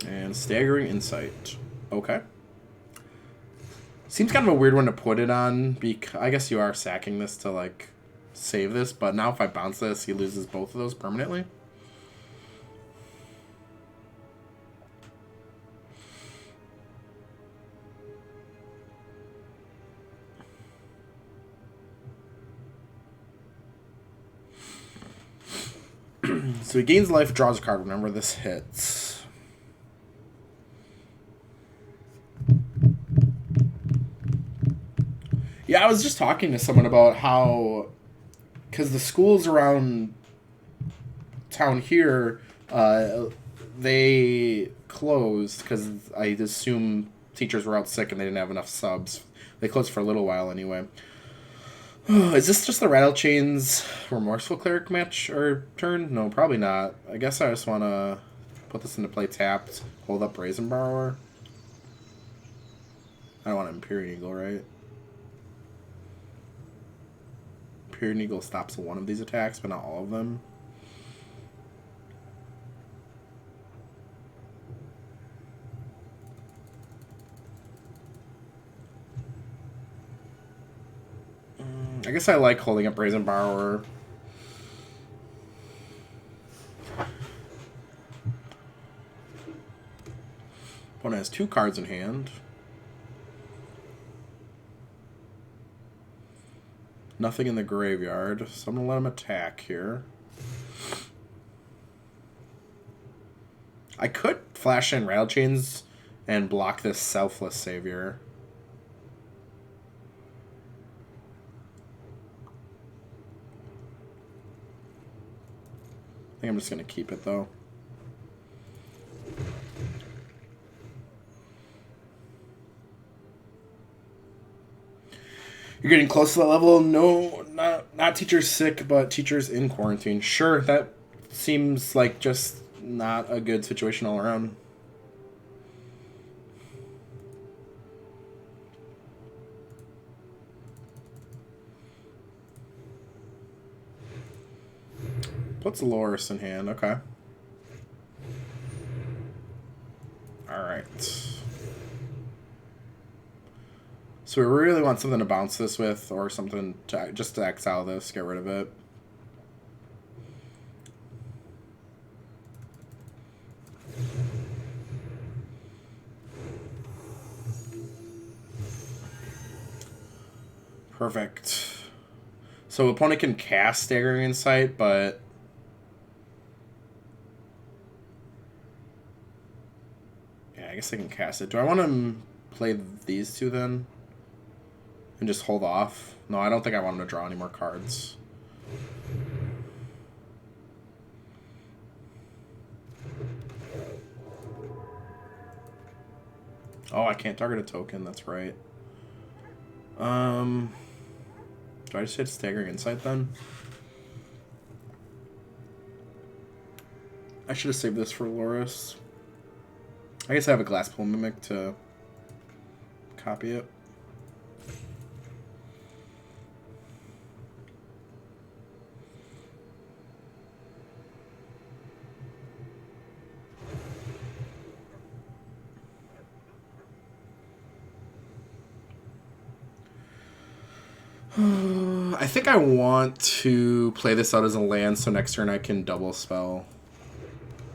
And Staggering Insight. Okay. Seems kind of a weird one to put it on, because I guess you are sacking this to, like, save this, but now if I bounce this, he loses both of those permanently. So he gains life, draws a card whenever this hits. Yeah, I was just talking to someone about how, because the schools around town here, they closed because I assume teachers were out sick and they didn't have enough subs. They closed for a little while anyway. Is this just the Rattlechains Remorseful Cleric match or turn? No, probably not. I guess I just want to put this into play tapped, hold up Brazen Borrower. I don't want Empyrean Eagle, right? Empyrean Eagle stops one of these attacks, but not all of them. I guess I like holding up Brazen Borrower. Opponent has 2 cards in hand. Nothing in the graveyard, so I'm going to let him attack here. I could flash in Rattlechains and block this Selfless Savior. I think I'm just going to keep it, though. You're getting close to that level? No, not teachers sick, but teachers in quarantine. Sure, that seems like just not a good situation all around. Puts Loris in hand, okay. Alright. So we really want something to bounce this with, or something to just to exile this, get rid of it. Perfect. So opponent can cast Staggering Insight, but I guess I can cast it. Do I want to play these two then? And just hold off? No, I don't think I want him to draw any more cards. Oh, I can't target a token, that's right. Do I just hit Staggering Insight then? I should have saved this for Loris. I guess I have a Glasspool Mimic to copy it. I think I want to play this out as a land so next turn I can double spell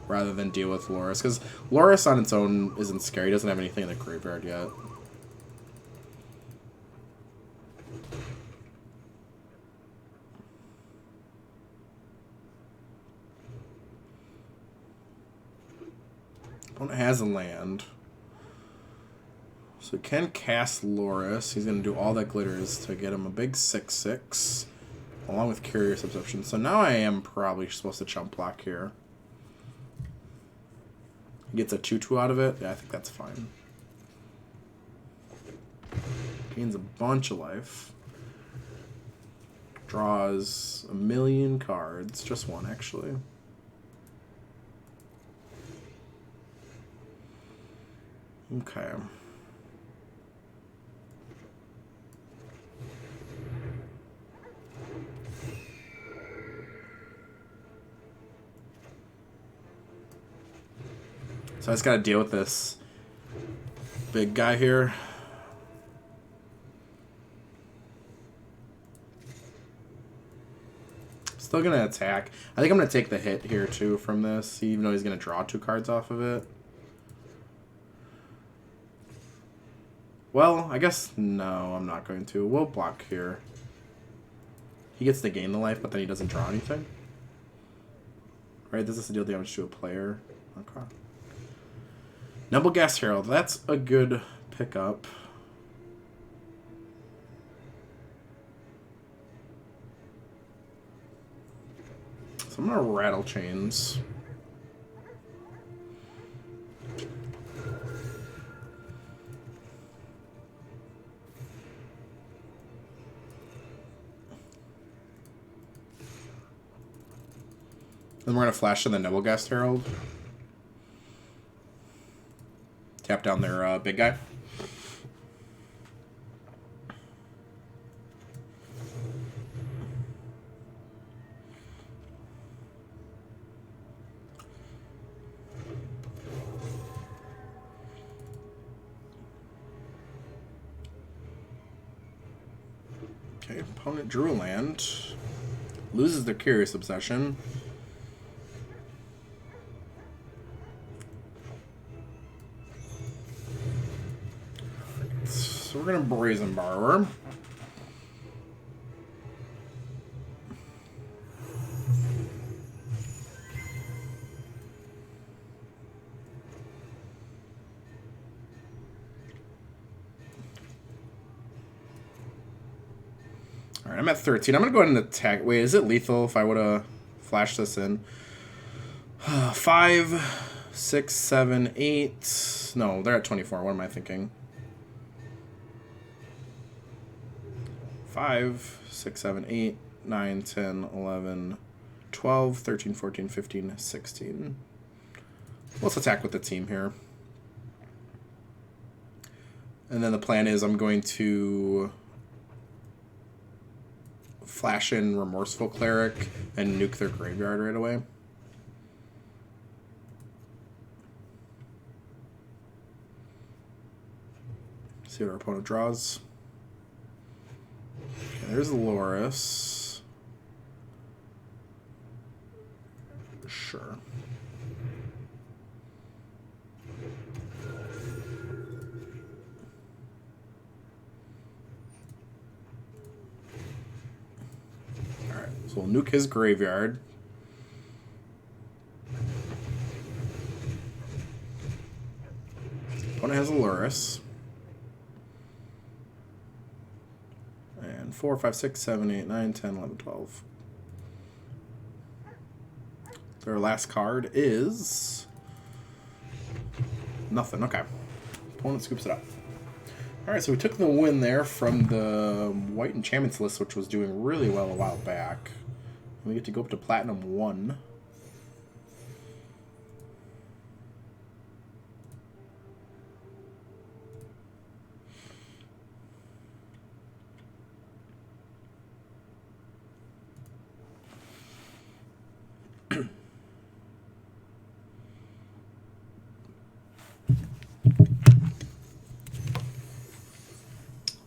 rather than deal with Loris, because Loris on its own isn't scary. He doesn't have anything in the graveyard yet. Opponent has a land. So he can cast Loris. He's going to do all that glitters to get him a big 6/6. along with Curious Perception. So now I am probably supposed to chump block here. He gets a 2/2 out of it. Yeah, I think that's fine. Gains a bunch of life. Draws a million cards. Just one, actually. Okay. So I just gotta deal with this big guy here. Still gonna attack. I think I'm gonna take the hit here too from this, even though he's gonna draw 2 cards off of it. Well, I guess no, I'm not going to. We'll block here. He gets to gain the life, but then he doesn't draw anything. Right, this is to deal damage to a player. Okay. Nebelgast Herald, that's a good pickup. So I'm gonna Rattlechains. Then we're gonna flash in the Nebelgast Herald. Tap down their big guy. Okay, opponent drew a land. Loses their Curious Obsession. So we're going to Brazen Borrower. Alright, I'm at 13. I'm going to go ahead and attack. Wait, is it lethal if I would have flashed this in? 5, 6, 7, 8. No, they're at 24. What am I thinking? 5, 6, 7, 8, 9, 10, 11, 12, 13, 14, 15, 16. Let's attack with the team here. And then the plan is I'm going to flash in Remorseful Cleric and nuke their graveyard right away. See what our opponent draws. Okay, there's Loris. Sure. Alright, so we'll nuke his graveyard. Opponent has a Loris. 4, 5, 6, 7, 8, 9, 10, 11, 12. Their last card is nothing. Okay. Opponent scoops it up. Alright, so we took the win there from the White Enchantments list, which was doing really well a while back. We get to go up to Platinum 1.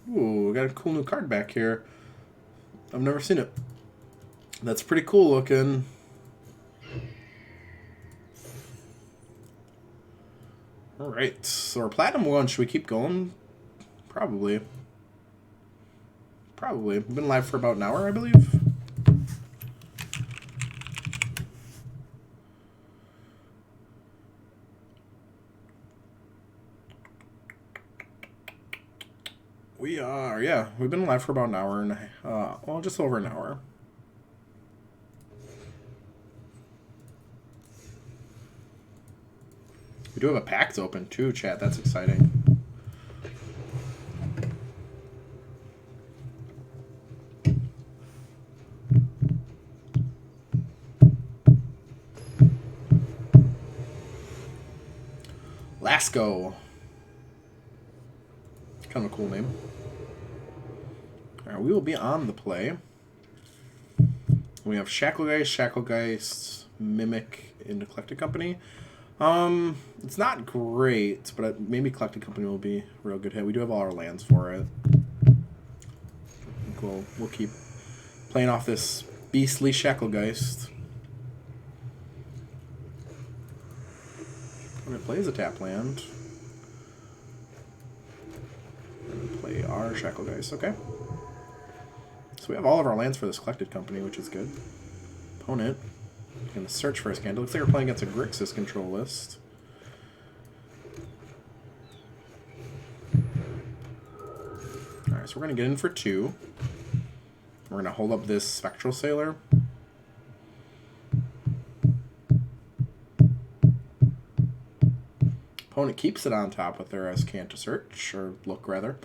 Ooh, we got a cool new card back here. I've never seen it. That's pretty cool looking. Alright, so we're Platinum 1. Should we keep going? Probably. Probably. We've been live for about an hour, I believe. We are, yeah. We've been live for about an hour and well, just over an hour. We do have a pact open too, chat. That's exciting. Lasco. Kind of a cool name. Alright, we will be on the play. We have Shacklegeist, Mimic, and the Collected Company. It's not great, but maybe Collected Company will be a real good hit. We do have all our lands for it. I think we'll keep playing off this beastly Shacklegeist. When it plays a tap land, and play our Shacklegeist. Okay. So we have all of our lands for this Collected Company, which is good. Opponent going to search for a Scandal. Looks like we're playing against a Grixis control list. Alright, so we're going to get in for 2. We're going to hold up this Spectral Sailor. Opponent keeps it on top with their Scant to search, or look rather.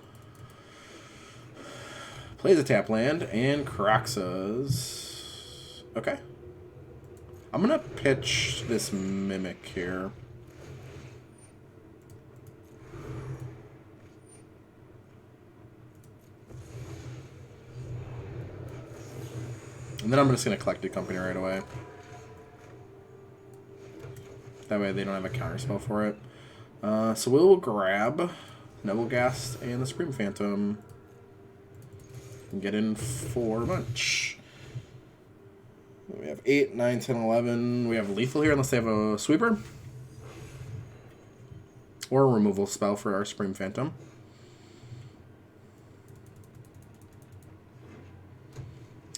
Plays a tap land and Caraxas. Okay. I'm going to pitch this Mimic here. And then I'm just going to collect a company right away. That way they don't have a counterspell for it. So we'll grab Nebelgast and the Supreme Phantom. And get in for a bunch. We have 8, 9, 10, 11. We have lethal here unless they have a sweeper. Or a removal spell for our Supreme Phantom.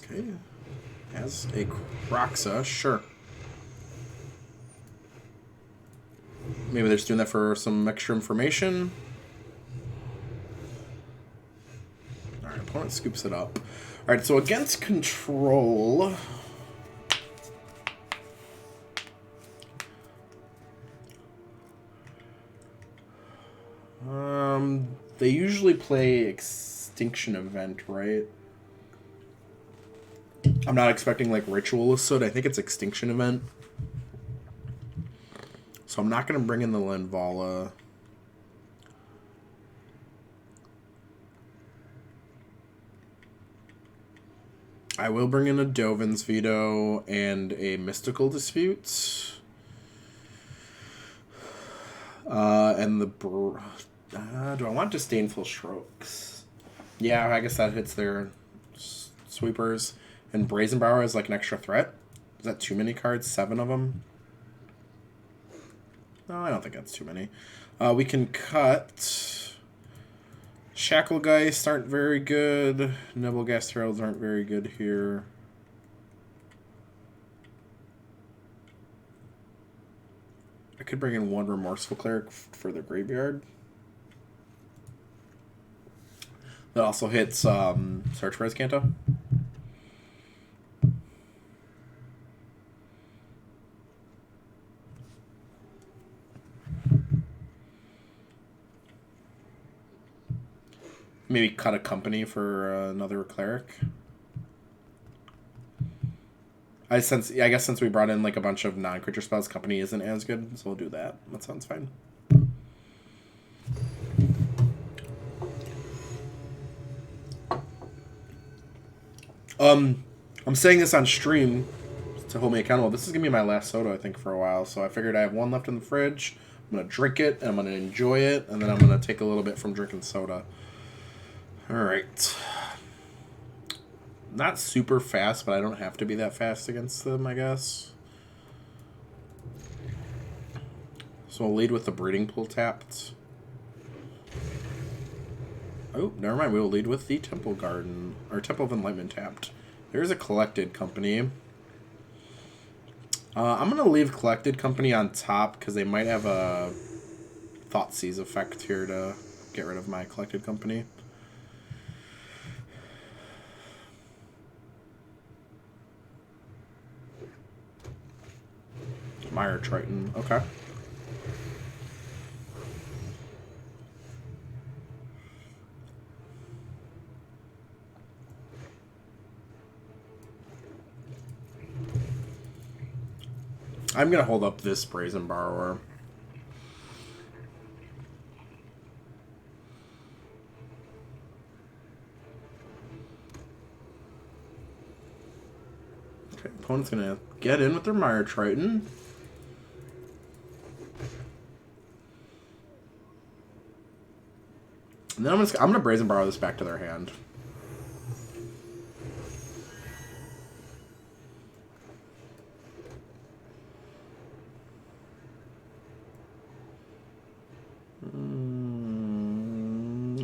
Okay. Has a Croxa, sure. Maybe they're just doing that for some extra information. Alright, opponent scoops it up. Alright, so against control... they usually play Extinction Event, right? I'm not expecting, like, Ritualist Soot. I think it's Extinction Event. So I'm not going to bring in the Linvala. I will bring in a Dovin's Veto and a Mystical Dispute. And the... do I want Disdainful Strokes? Yeah, I guess that hits their sweepers. And Brazen Borrower is like an extra threat. Is that too many cards? 7 of them? No, I don't think that's too many. We can cut... Shacklegeist aren't very good. Nebelgast Heralds aren't very good here. I could bring in 1 Remorseful Cleric for the graveyard. That also hits Search for Azcanta. Maybe cut a company for another cleric. I guess since we brought in like a bunch of non-creature spells, company isn't as good, so we'll do that. That sounds fine. I'm saying this on stream to hold me accountable. This is gonna be my last soda, I think, for a while. So I figured I have 1 left in the fridge. I'm gonna drink it, and I'm gonna enjoy it, and then I'm gonna take a little bit from drinking soda. All right. Not super fast, but I don't have to be that fast against them, I guess. So we'll lead with the Breeding Pool tapped. Oh, never mind. We will lead with the Temple Garden, or Temple of Enlightenment tapped. There's a Collected Company. I'm going to leave Collected Company on top because they might have a Thoughtseize effect here to get rid of my Collected Company. Mire Triton. Okay. I'm going to hold up this Brazen Borrower. Okay, opponent's going to get in with their Mire Triton. And then I'm gonna Brazen Borrow this back to their hand.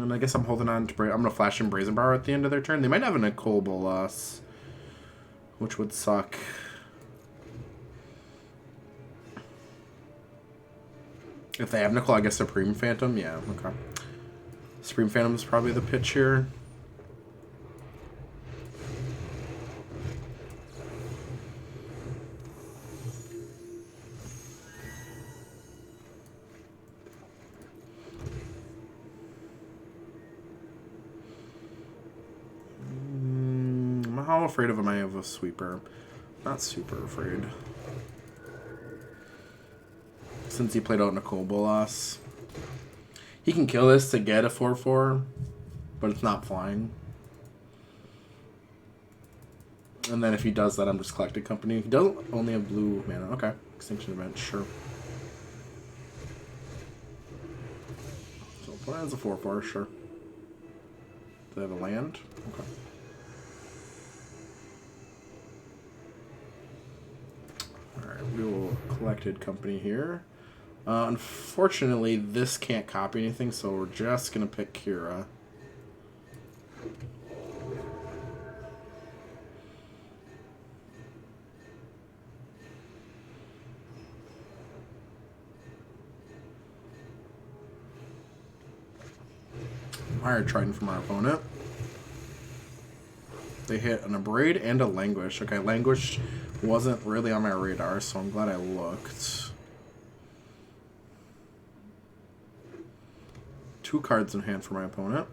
And I guess I'm holding on to... I'm gonna flash in Brazen Borrow at the end of their turn. They might have a Nicole Bolas, which would suck. If they have Nicole, I guess Supreme Phantom. Yeah, okay. Supreme Phantom is probably the pitch here. How afraid am I of a sweeper? Not super afraid. Since he played out Nicole Bolas. He can kill this to get a 4/4, but it's not flying. And then if he does that, I'm just Collected Company. He doesn't only have blue mana. Okay. Extinction Event, sure. So opponent has a 4/4, sure. Do they have a land? Okay. Alright, we will Collected Company here. Unfortunately, this can't copy anything, so we're just going to pick Kira. Mire Triton from our opponent. They hit an Abrade and a Languish. Okay, Languish wasn't really on my radar, so I'm glad I looked. 2 cards in hand for my opponent.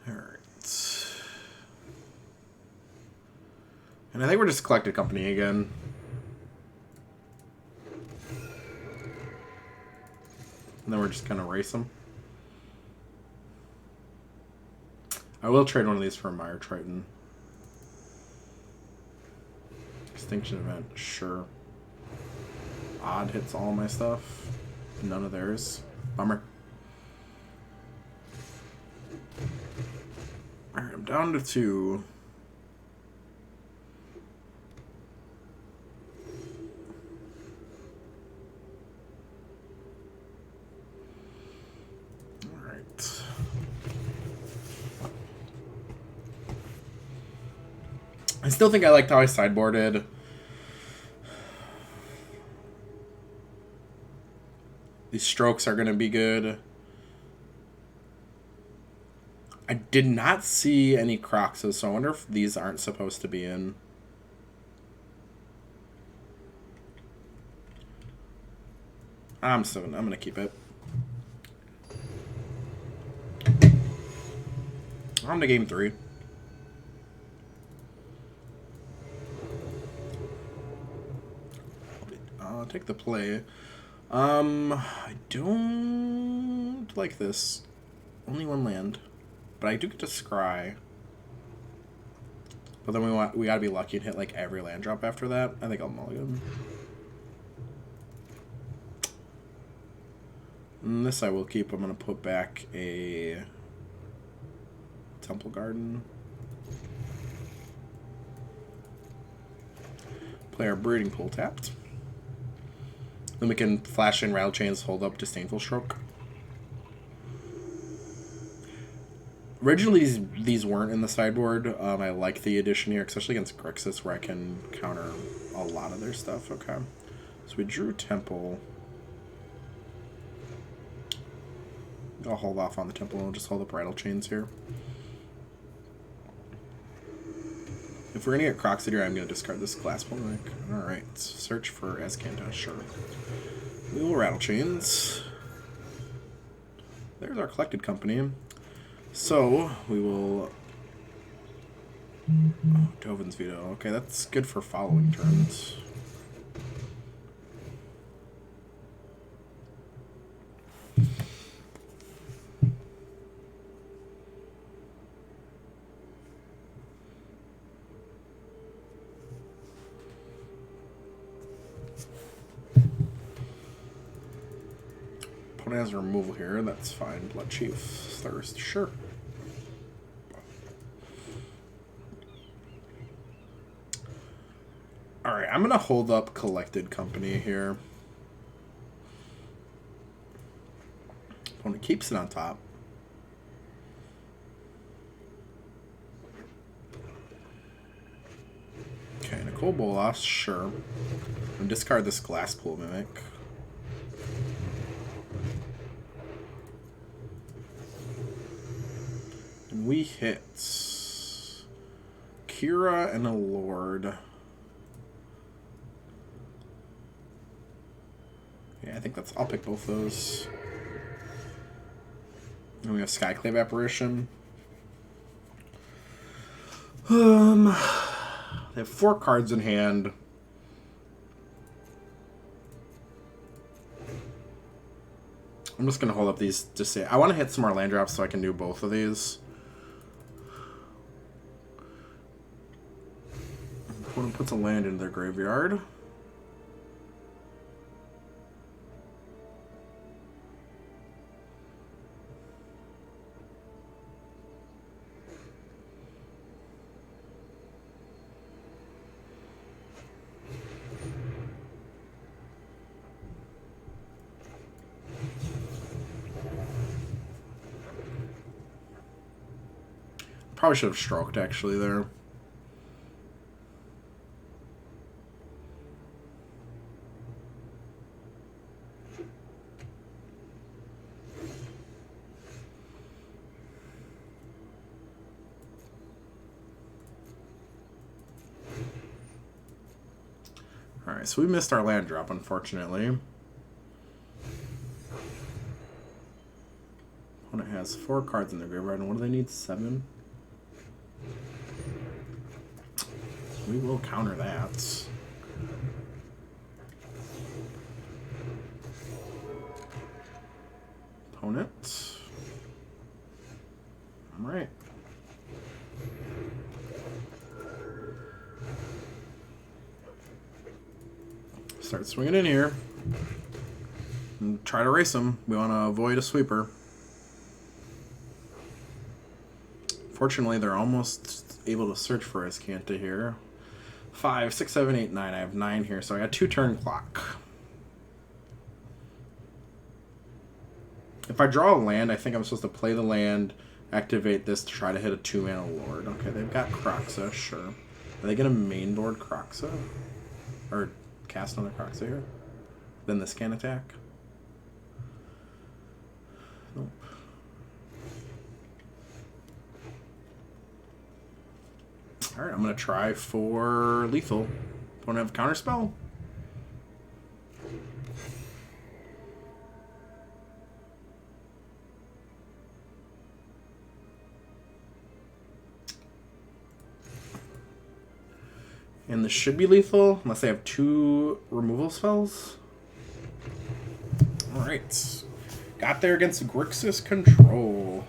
Alright. And I think we're just Collected Company again. And then we're just gonna race them. I will trade one of these for a Mire Triton. Extinction Event, sure. Odd hits all my stuff. None of theirs. Bummer. Alright, I'm down to 2. Alright. I still think I liked how I sideboarded. These strokes are going to be good. I did not see any Croxes, so I wonder if these aren't supposed to be in. I'm going to keep it. On to game 3. I'll take the play. I don't like this. Only 1 land. But I do get to scry. But then we gotta be lucky and hit like every land drop after that. I think I'll mulligan. And this I will keep. I'm gonna put back a Temple Garden. Play our Breeding Pool tapped. Then we can flash in Rattlechains, hold up Disdainful Stroke. Originally, these weren't in the sideboard. I like the addition here, especially against Grixis, where I can counter a lot of their stuff. Okay. So we drew Temple. I'll hold off on the Temple and we'll just hold up Rattlechains here. If we're going to get Croxed here, I'm going to discard this Glasspool Mimic. Alright, search for Azcanta, sure. We will Rattlechains. There's our Collected Company. So, we will Oh, Dovin's Veto. Okay, that's good for following turns. Opponent has a removal here. That's fine. Blood Chief Thirst. Sure. Alright, I'm going to hold up Collected Company here. Opponent keeps it on top. Okay, Nicole Bolas, sure. And discard this Glasspool Mimic. And we hit Kira and a Lord. Yeah, I think that's... I'll pick both those. And we have Skyclave Apparition. They have 4 cards in hand. I'm just going to hold up these to say... I want to hit some more land drops so I can do both of these. Opponent puts a land into their graveyard. Probably should have stroked, actually, there. Alright, so we missed our land drop, unfortunately. Opponent has 4 cards in their graveyard, and what do they need? 7? We will counter that. Opponent. Alright. Start swinging in here. And try to race him. We want to avoid a sweeper. Fortunately, they're almost able to search for Azcanta here. 5, 6, 7, 8, 9. I have 9 here, so I got 2 turn clock. If I draw a land, I think I'm supposed to play the land, activate this to try to hit a 2-mana Lord. Okay, they've got Kroxa, sure. Are they going to mainboard Kroxa? Or cast another Kroxa here? Then this can attack? Nope. Alright, I'm going to try for lethal. Don't have counterspell. And this should be lethal, unless they have 2 removal spells. Alright. Got there against Grixis Control.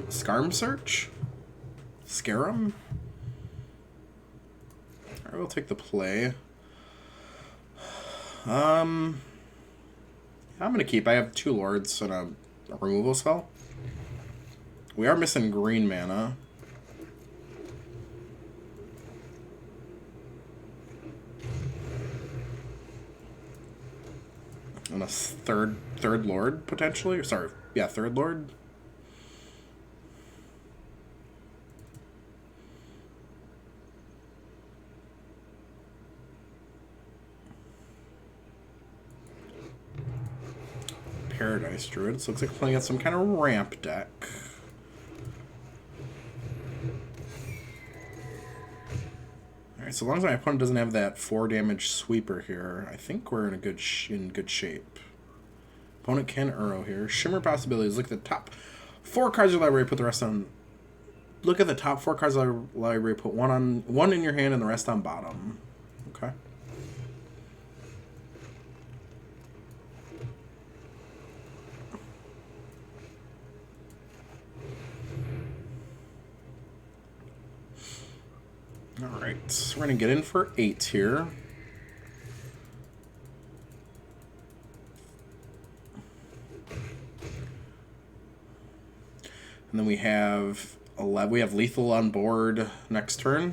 Scarm Search? Scarum? Alright, we'll take the play. I'm gonna keep. I have 2 lords and a removal spell. We are missing green mana. And a third lord, potentially? Or sorry, yeah, 3rd lord. Paradise Druid. So looks like we're playing at some kind of ramp deck. Alright, so long as my opponent doesn't have that 4 damage sweeper here, I think we're in good shape. Opponent can Uro here. Shimmer possibilities. Look at the top 4 cards of your library, put the rest on... Look at the top 4 cards of your library, put one in your hand and the rest on bottom. Okay. Alright, so we're going to get in for 8 here. And then we have 11. We have lethal on board next turn.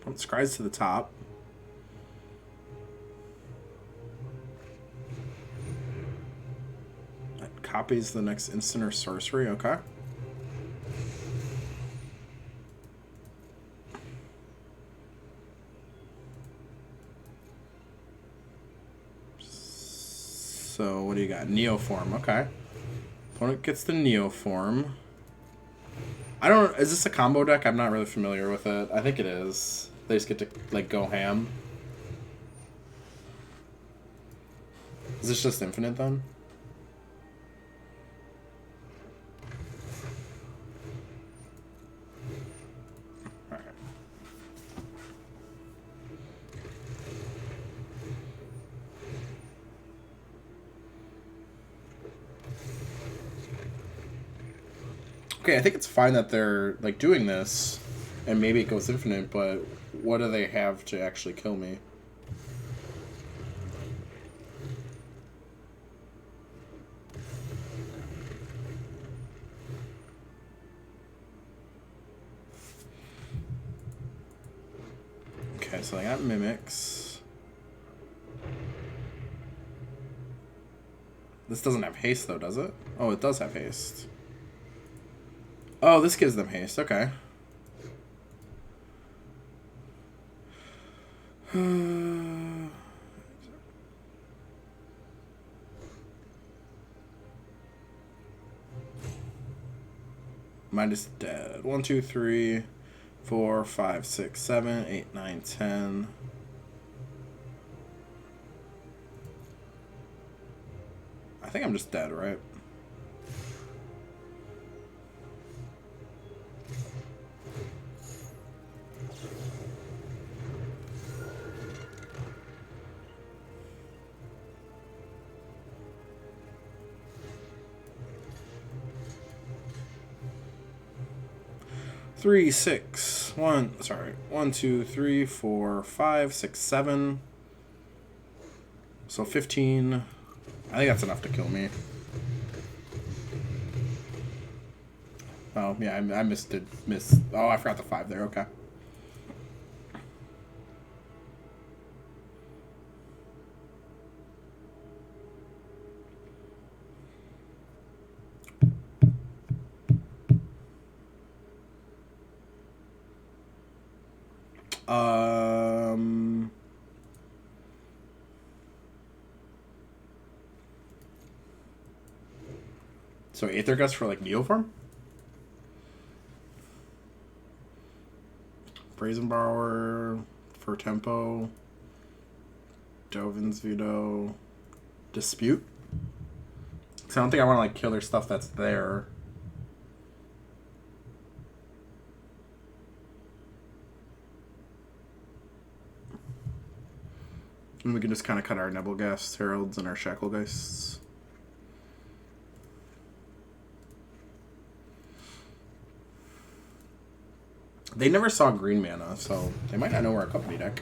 Put scries to the top. That copies the next instant or sorcery. Okay. So what do you got? Neoform. Okay. Opponent gets the Neoform. I don't... Is this a combo deck? I'm not really familiar with it. I think it is. They just get to, like, go ham. Is this just infinite, then? Alright. Okay, I think it's fine that they're, like, doing this, and maybe it goes infinite, but what do they have to actually kill me? Okay, so I got Mimics. This doesn't have haste, though, does it? Oh, it does have haste. Oh, this gives them haste. Okay. Mine is dead. 1, 2, 3, 4, 5, 6, 7, 8, 9, 10. I think I'm just dead, right? Three, 6, 1, sorry, 1, 2, 3, 4, 5, 6, 7. So 15. I think that's enough to kill me. Oh, yeah, I missed it. Oh, I forgot the 5 there. Okay. So Aether Gust for, like, Neoform? Brazen Borrower for Tempo. Dovin's Veto. Dispute? Because I don't think I want to, like, kill their stuff that's there. And we can just kind of cut our Nebelgast Heralds and our Shacklegeists. They never saw green mana, so they might not know we're a company deck.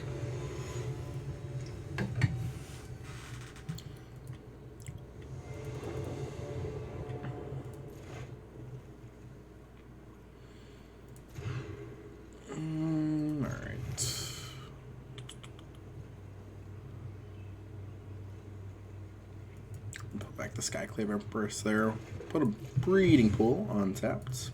Alright. Put back the Skyclave Apparition there. Put a Breeding Pool on tapped.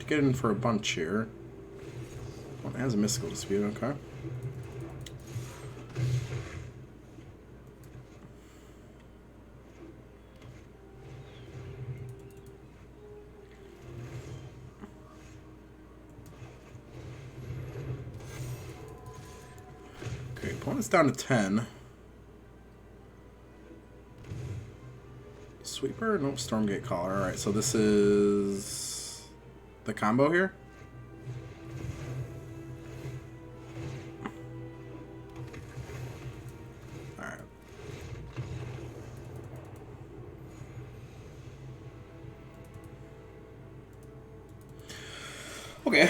get in for a bunch here. Well, it has a mystical dispute, okay. Okay, opponent's down to 10. Sweeper? Nope, Stormgate Caller. Alright, so this is the combo here? Alright. Okay,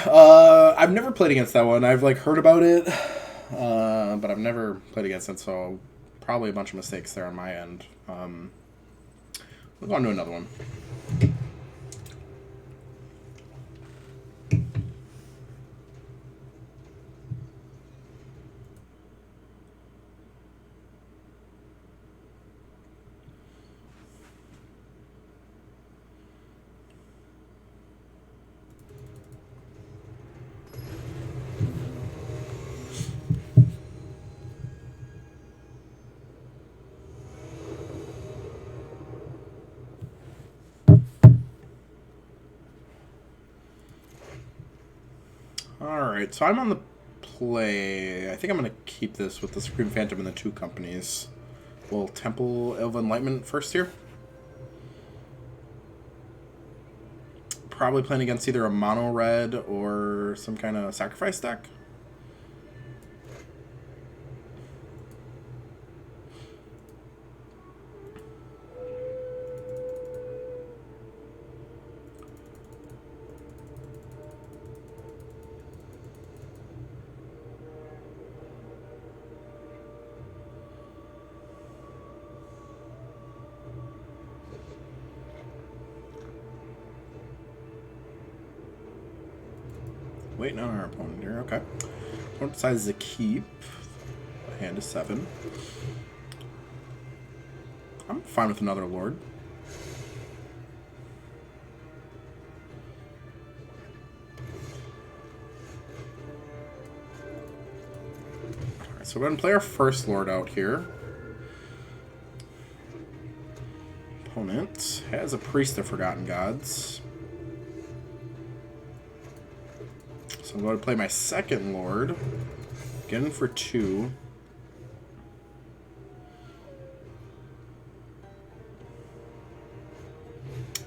I've never played against that one. I've, like, heard about it, but I've never played against it, so probably a bunch of mistakes there on my end. We'll go on to another one. Alright, so I'm on the play. I think I'm going to keep this with the Supreme Phantom and the 2 companies. Well, Temple of Enlightenment first here. Probably playing against either a mono red or some kind of sacrifice deck. Waiting on our opponent here. Okay. Opponent decides to keep. A hand to 7. I'm fine with another Lord. Alright, so we're going to play our first Lord out here. Opponent has a Priest of Forgotten Gods. So I'm going to play my second Lord. Get in for 2.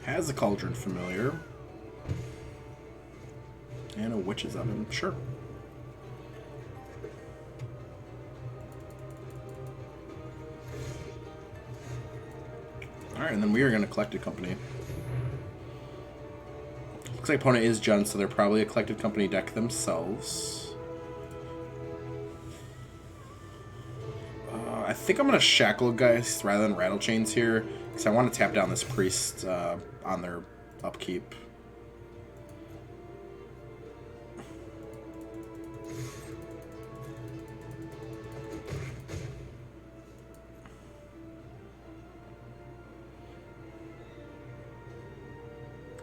Has a Cauldron Familiar. And a Witch's Oven. Sure. Alright, and then we are going to Collected Company. Looks like opponent is Jund, so they're probably a Collected Company deck themselves. I think I'm going to Shacklegeist rather than Rattlechains here, because I want to tap down this Priest on their upkeep.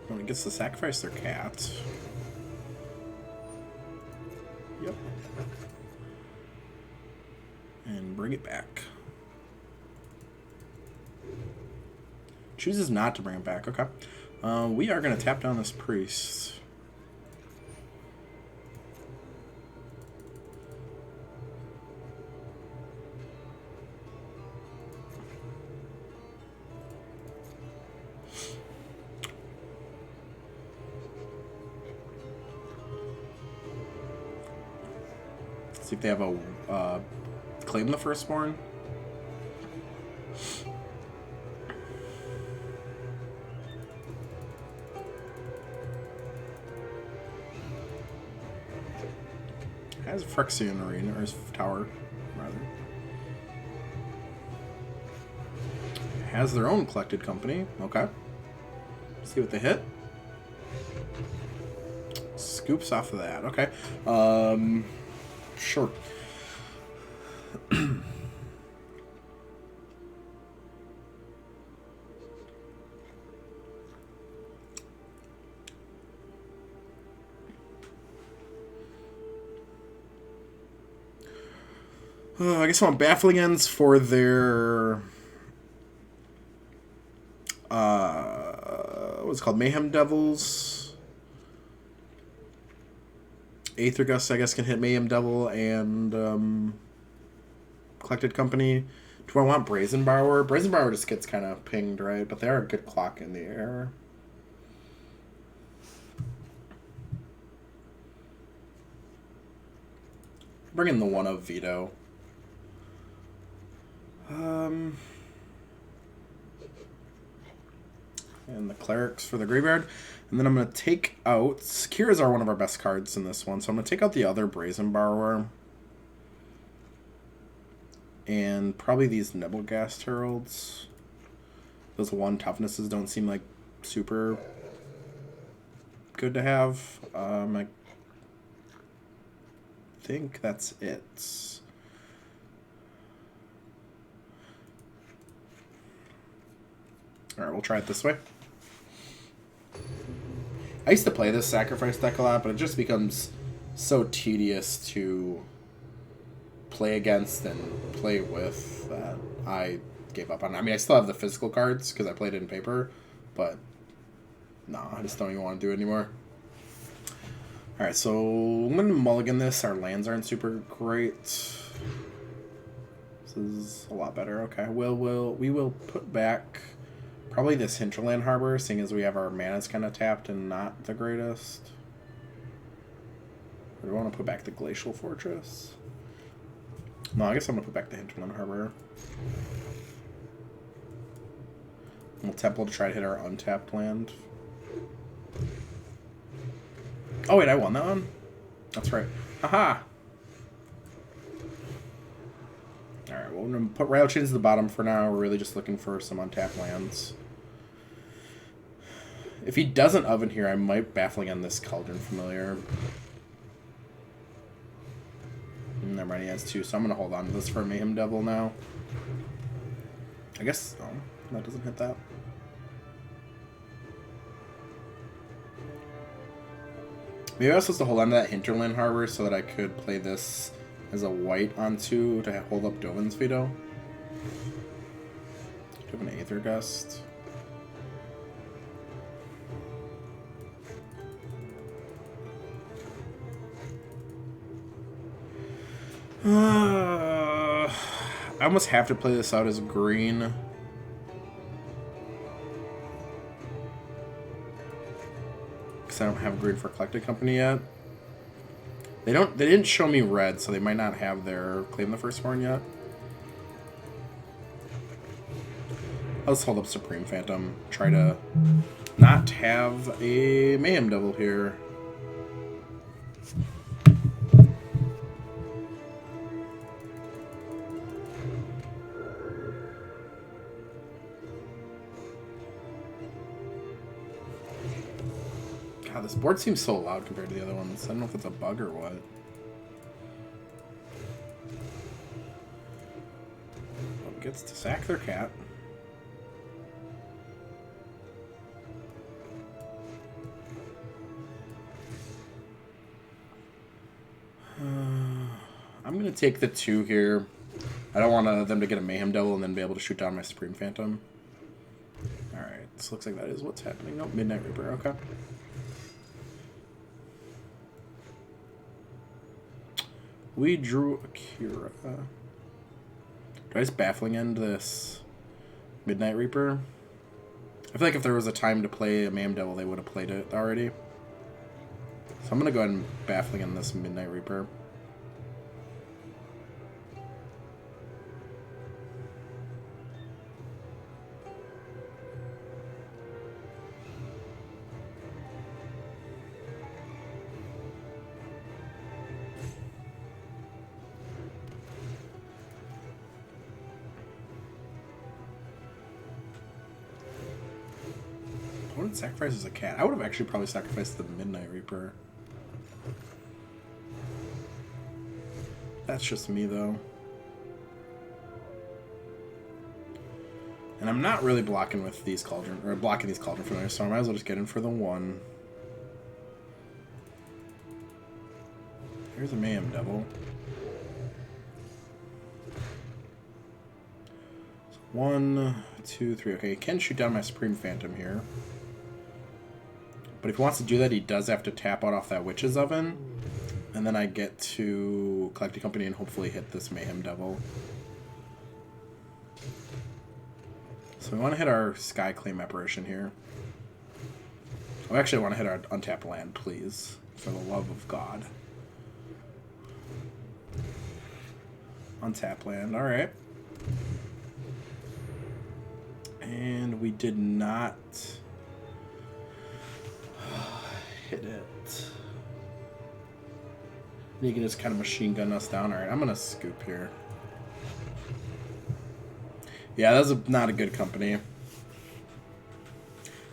When it gets to sacrifice their cat. Yep. And bring it back. Chooses not to bring it back. Okay. We are going to tap down this Priest. See if they have a Claim the Firstborn. Has Phyrexian Arena, or his tower, rather. Has their own Collected Company. Okay. See what they hit. Scoops off of that. Okay. Sure. I guess I want Baffling Ends for their what's it called? Mayhem Devils. Aether Gust, I guess, can hit Mayhem Devil and Collected Company. Do I want Brazen Borrower? Brazen Borrower just gets kind of pinged, right? But they are a good clock in the air. Bring in the one of Veto. And the Clerics for the graveyard. And then I'm going to take out... Kira's are one of our best cards in this one. So I'm going to take out the other Brazen Borrower. And probably these Nebelgast Heralds. Those 1 toughnesses don't seem like super good to have. I think that's it. Alright, we'll try it this way. I used to play this sacrifice deck a lot, but it just becomes so tedious to play against and play with that I gave up on. I mean, I still have the physical cards because I played it in paper, but no, I just don't even want to do it anymore. Alright, so I'm going to mulligan this. Our lands aren't super great. This is a lot better. Okay, we will put back probably this Hinterland Harbor, seeing as we have our mana's kind of tapped and not the greatest. Or do we want to put back the Glacial Fortress? No, I guess I'm going to put back the Hinterland Harbor. We'll Temple to try to hit our untapped land. Oh wait, I won that one? That's right. Haha! Alright, well, we're going to put Rattlechains at the bottom for now. We're really just looking for some untapped lands. If he doesn't oven here, I might Baffling End this Cauldron Familiar. Never mind, he has 2, so I'm going to hold on to this for Mayhem Devil now. I guess... Oh, that doesn't hit that. Maybe I was supposed to hold on to that Hinterland Harbor so that I could play this as a white on 2 to hold up Dovin's Veto. Do you have an Aether Gust? I almost have to play this out as green. Because I don't have green for Collected Company yet. They didn't show me red, so they might not have their Claim the Firstborn yet. I'll just hold up Supreme Phantom. Try to not have a Mayhem Devil here. God, this board seems so loud compared to the other ones. I don't know if it's a bug or what. Oh, gets to sack their cat. I'm going to take the 2 here. I don't want them to get a Mayhem Devil and then be able to shoot down my Supreme Phantom. Alright, this looks like that is what's happening. Nope, Midnight Reaper, okay. We drew Akira. Do I just Baffling End this Midnight Reaper? I feel like if there was a time to play a Mayhem Devil, they would have played it already. So I'm going to go ahead and Baffling End this Midnight Reaper. Opponent sacrifices a cat. I would have actually probably sacrificed the Midnight Reaper. That's just me, though. And I'm not really blocking with these Cauldron, or blocking these Cauldron Familiars, so I might as well just get in for the 1. Here's a Mayhem Devil. 1, 2, 3. Okay, he can shoot down my Supreme Phantom here. But if he wants to do that, he does have to tap out off that Witch's Oven. And then I get to collect a company and hopefully hit this Mayhem Devil. So we want to hit our Skyclave Apparition here. Oh, actually, I want to hit our untapped land, please. For the love of God. Untap land, alright. And we did not hit it. You can just kind of machine gun us down. Alright, I'm going to scoop here. Yeah, that's not a good company.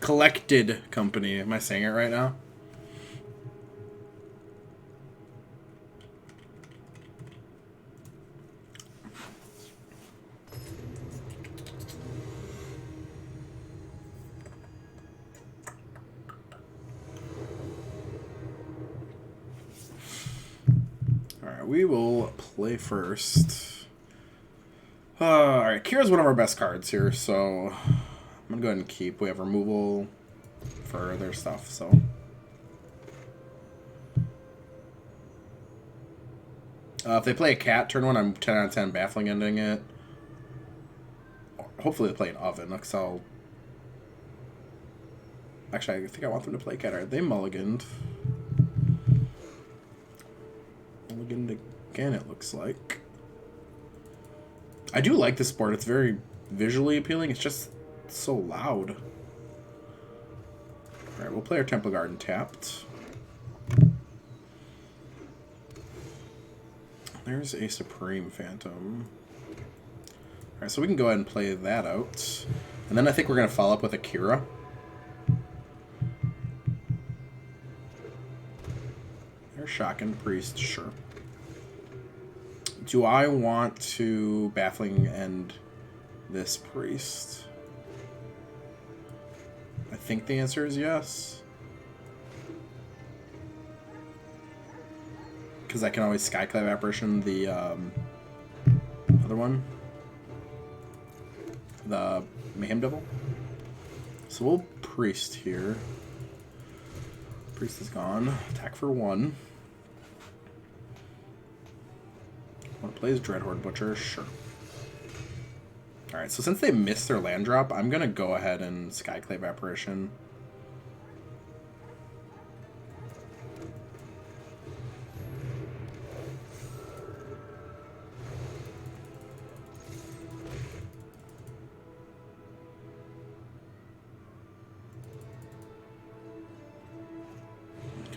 Collected company. Am I saying it right now? We will play first. Alright, Kira's one of our best cards here, so I'm going to go ahead and keep. We have removal for their stuff, so. If they play a cat turn 1, I'm 10 out of 10 Baffling Ending it. Hopefully they play an Oven, because I'll... Actually, I think I want them to play cat. Are they mulliganed? Again, it looks like. I do like this board. It's very visually appealing. It's just so loud. Alright, we'll play our Temple Garden tapped. There's a Supreme Phantom. Alright, so we can go ahead and play that out. And then I think we're going to follow up with a Kira. There's Shocking Priest, sure. Do I want to Baffling End this Priest? I think the answer is yes. Because I can always Skyclave Apparition the other one. The Mayhem Devil. So we'll Priest here. Priest is gone. Attack for 1. Want to play as Dreadhorde Butcher? Sure. Alright, so since they missed their land drop, I'm going to go ahead and Skyclave Apparition.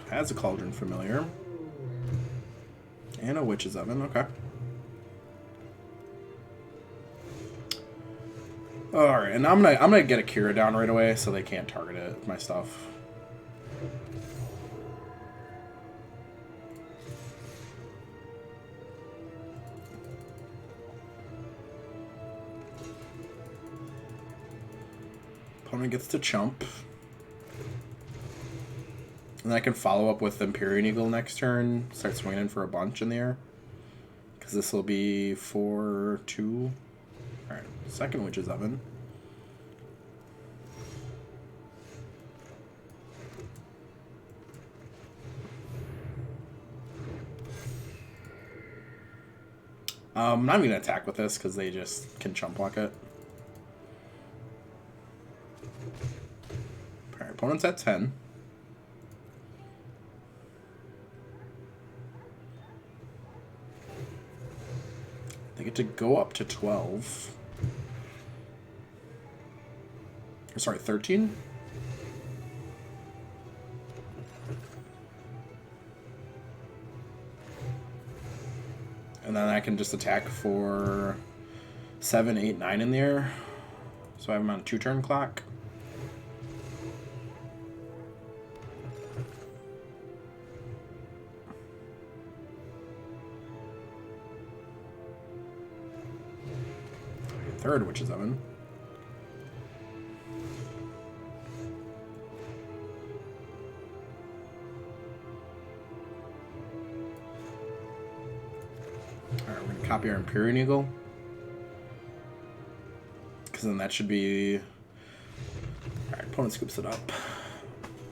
Has a Cauldron Familiar. And a Witch's Oven, okay. Alright, and I'm gonna get a Kira down right away so they can't target it, my stuff. Opponent gets to chump. And then I can follow up with Empyrean Eagle next turn, start swinging in for a bunch in the air. Because this will be 4-2. Alright, second Witch's Oven. I'm not even going to attack with this because they just can chump block it. Alright, opponent's at 10. They get to go up to 12. Or sorry, 13? And then I can just attack for 7, 8, 9 in the air. So I have them on a 2-turn clock. Third Witch's Oven. Alright, we're going to copy our Empyrean Eagle. because then that should be... Alright, opponent scoops it up.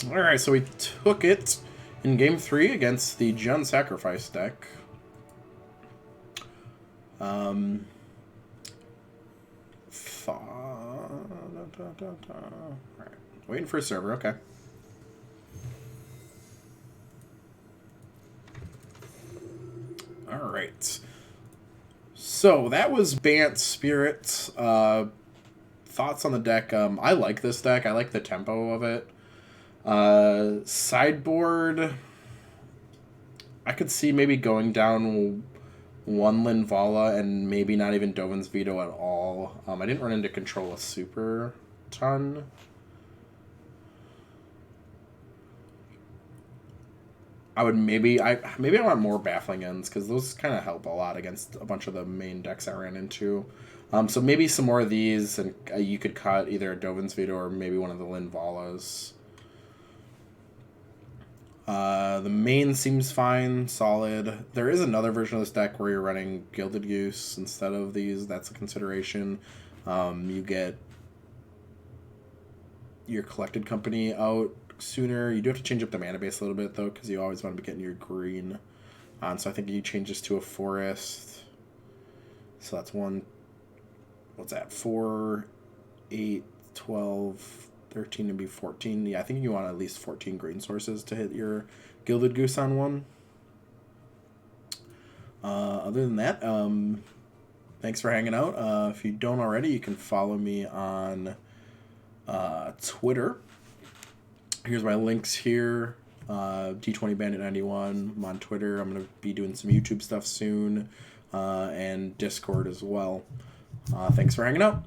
Alright, so we took it in Game 3 against the Gen Sacrifice deck. Alright, waiting for a server, okay. Alright. So, that was Bant Spirit. Thoughts on the deck. I like this deck. I like the tempo of it. Sideboard, I could see maybe going down one Linvala and maybe not even Dovin's Veto at all. I didn't run into Control a super ton. I would maybe I want more Baffling Ends because those kind of help a lot against a bunch of the main decks I ran into. So maybe some more of these, and you could cut either a Dovin's Veto or maybe one of the Linvalas. The main seems fine, solid. There is another version of this deck where you're running Gilded Goose instead of these. That's a consideration. You get your Collected Company out sooner. You do have to change up the mana base a little bit, though, because you always want to be getting your green. So I think you change this to a forest. So that's one... What's that? 4, 8, 12... 13 to be 14. Yeah, I think you want at least 14 green sources to hit your Gilded Goose on one. Other than that, thanks for hanging out. If you don't already, you can follow me on Twitter. Here's my links here. D20Bandit91. I'm on Twitter. I'm going to be doing some YouTube stuff soon. And Discord as well. Thanks for hanging out.